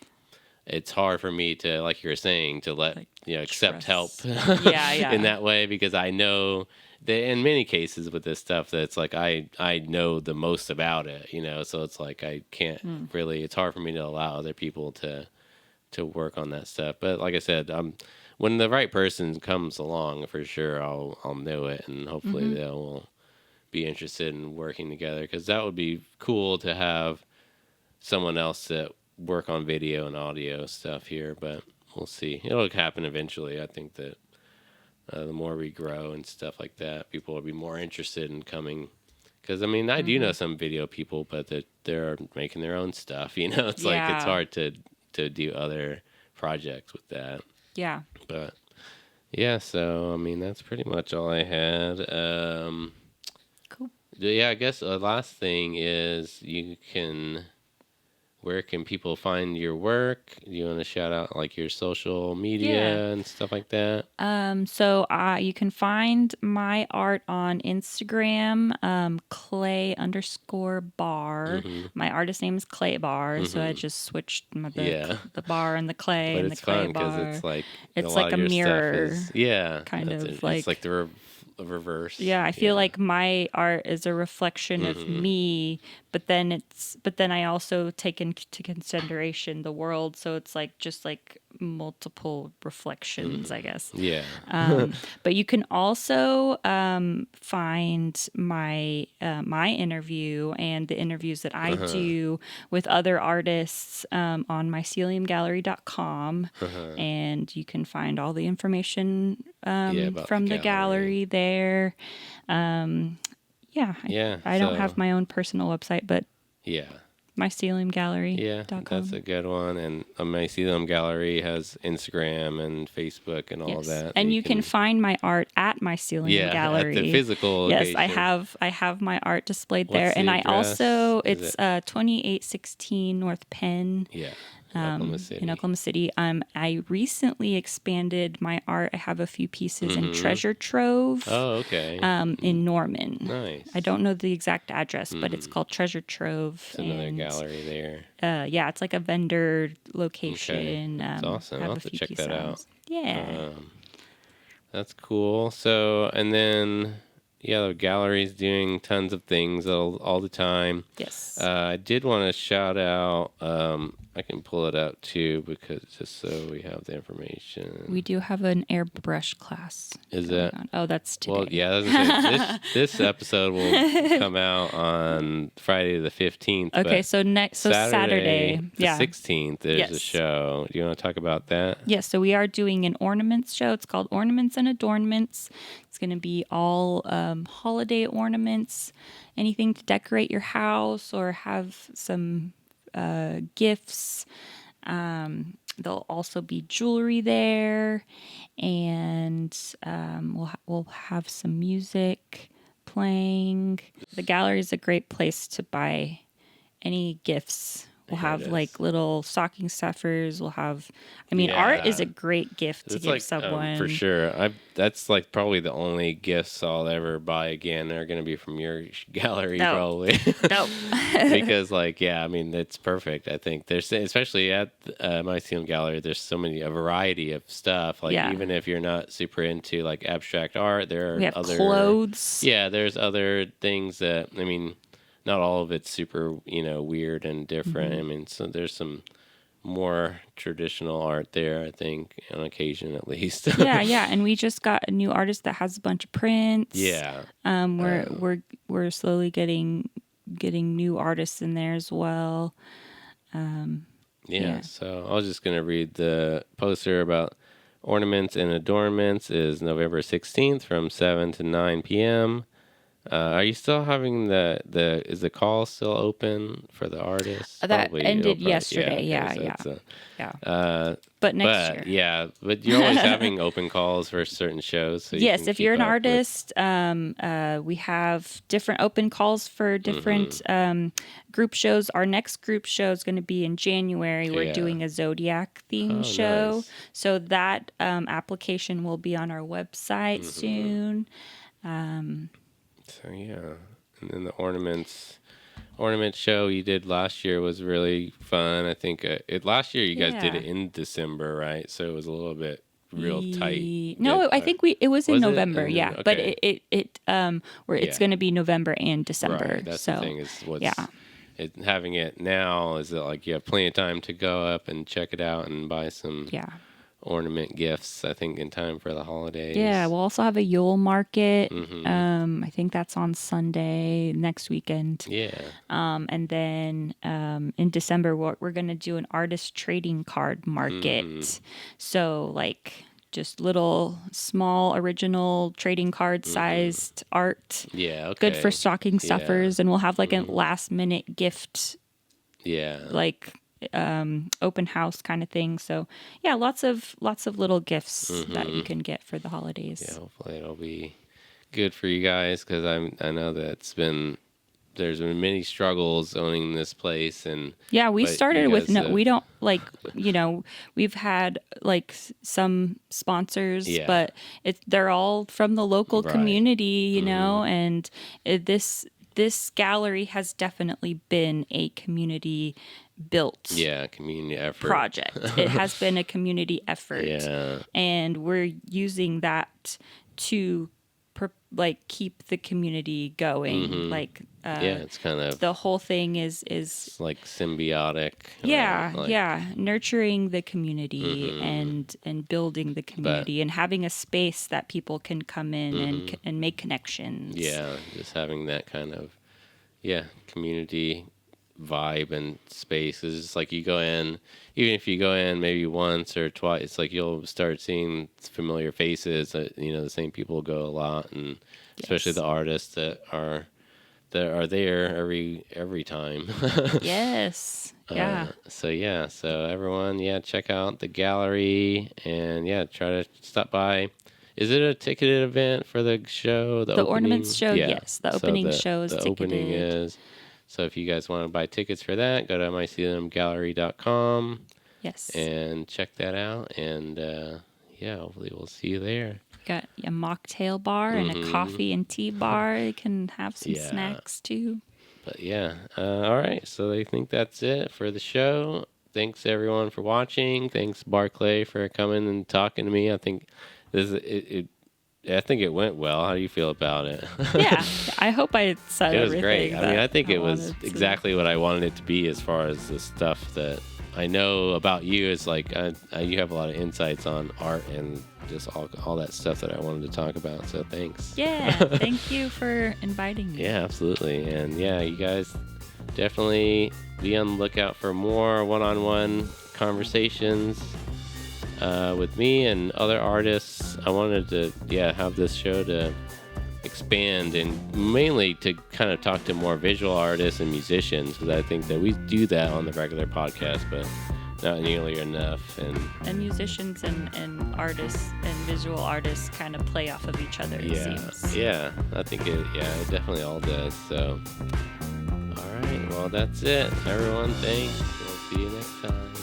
it's hard for me to, like you were saying, to let accept help in that way because I know that in many cases with this stuff that it's like I know the most about it, so it's like I can't really. It's hard for me to allow other people to work on that stuff. But like I said, when the right person comes along, for sure I'll know it, and hopefully they'll be interested in working together because that would be cool to have someone else that work on video and audio stuff here. But we'll see. It'll happen eventually. I think that the more we grow and stuff like that, people will be more interested in coming. Because I mean, I do know some video people, but they're making their own stuff. It's like it's hard to do other projects with that. Yeah. But yeah, so I mean that's pretty much all I had. Cool. Yeah, I guess the last thing is where can people find your work? Do you want to shout out like your social media and stuff like that? So you can find my art on Instagram, clay_bar. My artist name is Clay Bar, so I just switched the bar and the clay but and it's the clay fun bar. It's like it's like a mirror. Kind of like it's like the reverse. Yeah, I feel like my art is a reflection of me, but then I also take into consideration the world, so it's like just like multiple reflections, I guess. Yeah. But you can also find my interview and the interviews that I do with other artists on myceliumgallery.com, and you can find all the information from the gallery there. I don't have my own personal website, but myceliumgallery.com. That's a good one. And Mycelium Gallery has Instagram and Facebook and all of that. And you can find my art at Mycelium Gallery. At the physical location. Yes, I have my art displayed there. And address? I also, it's 2816 North Penn. Yeah. Oklahoma City. In Oklahoma City. I recently expanded my art. I have a few pieces in Treasure Trove. Oh, okay. In Norman. Nice. I don't know the exact address, but it's called Treasure Trove. It's another gallery there. It's like a vendor location. Okay. That's awesome. I'll have to check that out. Yeah. That's cool. So, and then, the gallery's doing tons of things all the time. Yes. I did want to shout out, I can pull it up too, because just so we have the information. We do have an airbrush class. Is that? Oh, that's today. Well, yeah, this episode will come out on Friday the 15th. Okay, so Saturday the 16th, there's a show. Do you want to talk about that? Yes, so we are doing an ornaments show. It's called Ornaments and Adornments. It's going to be all holiday ornaments, anything to decorate your house or have some gifts. There'll also be jewelry there, and we'll have some music playing. The gallery is a great place to buy any gifts. We'll have like little stocking stuffers. We'll have, art is a great gift to give someone. For sure. That's like probably the only gifts I'll ever buy again are going to be from your gallery, probably. No. Because it's perfect. I think there's, especially at Mycelium Gallery, there's a variety of stuff. Like even if you're not super into like abstract art, there are other clothes. Yeah, there's other things that, not all of it's super, weird and different. So there's some more traditional art there, I think, on occasion at least. yeah. And we just got a new artist that has a bunch of prints. Yeah. We're slowly getting getting new artists in there as well. Yeah, so I was just going to read the poster about ornaments and adornments is November 16th from 7 to 9 p.m. Are you still having is the call still open for the artists? That ended you'll yesterday. okay, Yeah. But next year. Yeah, but you're always having open calls for certain shows. So yes, if you're an artist, we have different open calls for different group shows. Our next group show is going to be in January. We're doing a Zodiac theme show. Nice. So that application will be on our website soon. So yeah, and then the ornament show you did last year was really fun. I think last year you guys did it in December, right? So it was a little bit real tight. No, I think it was in November. Okay. But it's going to be November and December. Right. That's so, the thing is having it now is that like you have plenty of time to go up and check it out and buy some ornament gifts, I think, in time for the holidays. Yeah, we'll also have a Yule market. I think that's on Sunday next weekend. Yeah. And then in December, we're going to do an artist trading card market. So, like, just little, small, original trading card sized art. Yeah, okay. Good for stocking stuffers. And we'll have, like, a last minute gift. Yeah. Like, open house kind of thing. So yeah, lots of little gifts that you can get for the holidays. Yeah, hopefully it'll be good for you guys because I know that there's been many struggles owning this place and we started with we don't like we've had like some sponsors but they're all from the local community and this gallery has definitely been a community built community effort project. It has been a community effort and we're using that to keep the community going. It's kind of the whole thing is it's like symbiotic. Nurturing the community and building the community and having a space that people can come in and make connections. Just having that kind of community vibe and space is just like you go in, even if you go in maybe once or twice, it's like you'll start seeing familiar faces. The same people go a lot, and especially the artists that are there every time. Yes. Yeah. So everyone, check out the gallery and try to stop by. Is it a ticketed event for the show? The ornaments show, yes. The opening show is ticketed. The opening is. So if you guys want to buy tickets for that, go to myceliumgallery.com. Yes. And check that out. And hopefully we'll see you there. Got a mocktail bar and a coffee and tea bar. You can have some snacks too. But all right. So I think that's it for the show. Thanks everyone for watching. Thanks Barclay for coming and talking to me. I think I think it went well. How do you feel about it? Yeah, I hope I said everything. It was great. I mean, I think it was exactly what I wanted it to be as far as the stuff that I know about you. It's like you have a lot of insights on art and just all that stuff that I wanted to talk about. So thanks. Yeah, thank you for inviting me. Yeah, absolutely. And you guys definitely be on the lookout for more one-on-one conversations with me and other artists. I wanted to have this show to expand and mainly to kind of talk to more visual artists and musicians, because I think that we do that on the regular podcast but not nearly enough. And musicians and artists and visual artists kind of play off of each other, it seems. I think it definitely all does. So all right, well, that's it everyone. Thanks. We'll see you next time.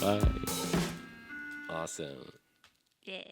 Bye. Awesome. Yeah.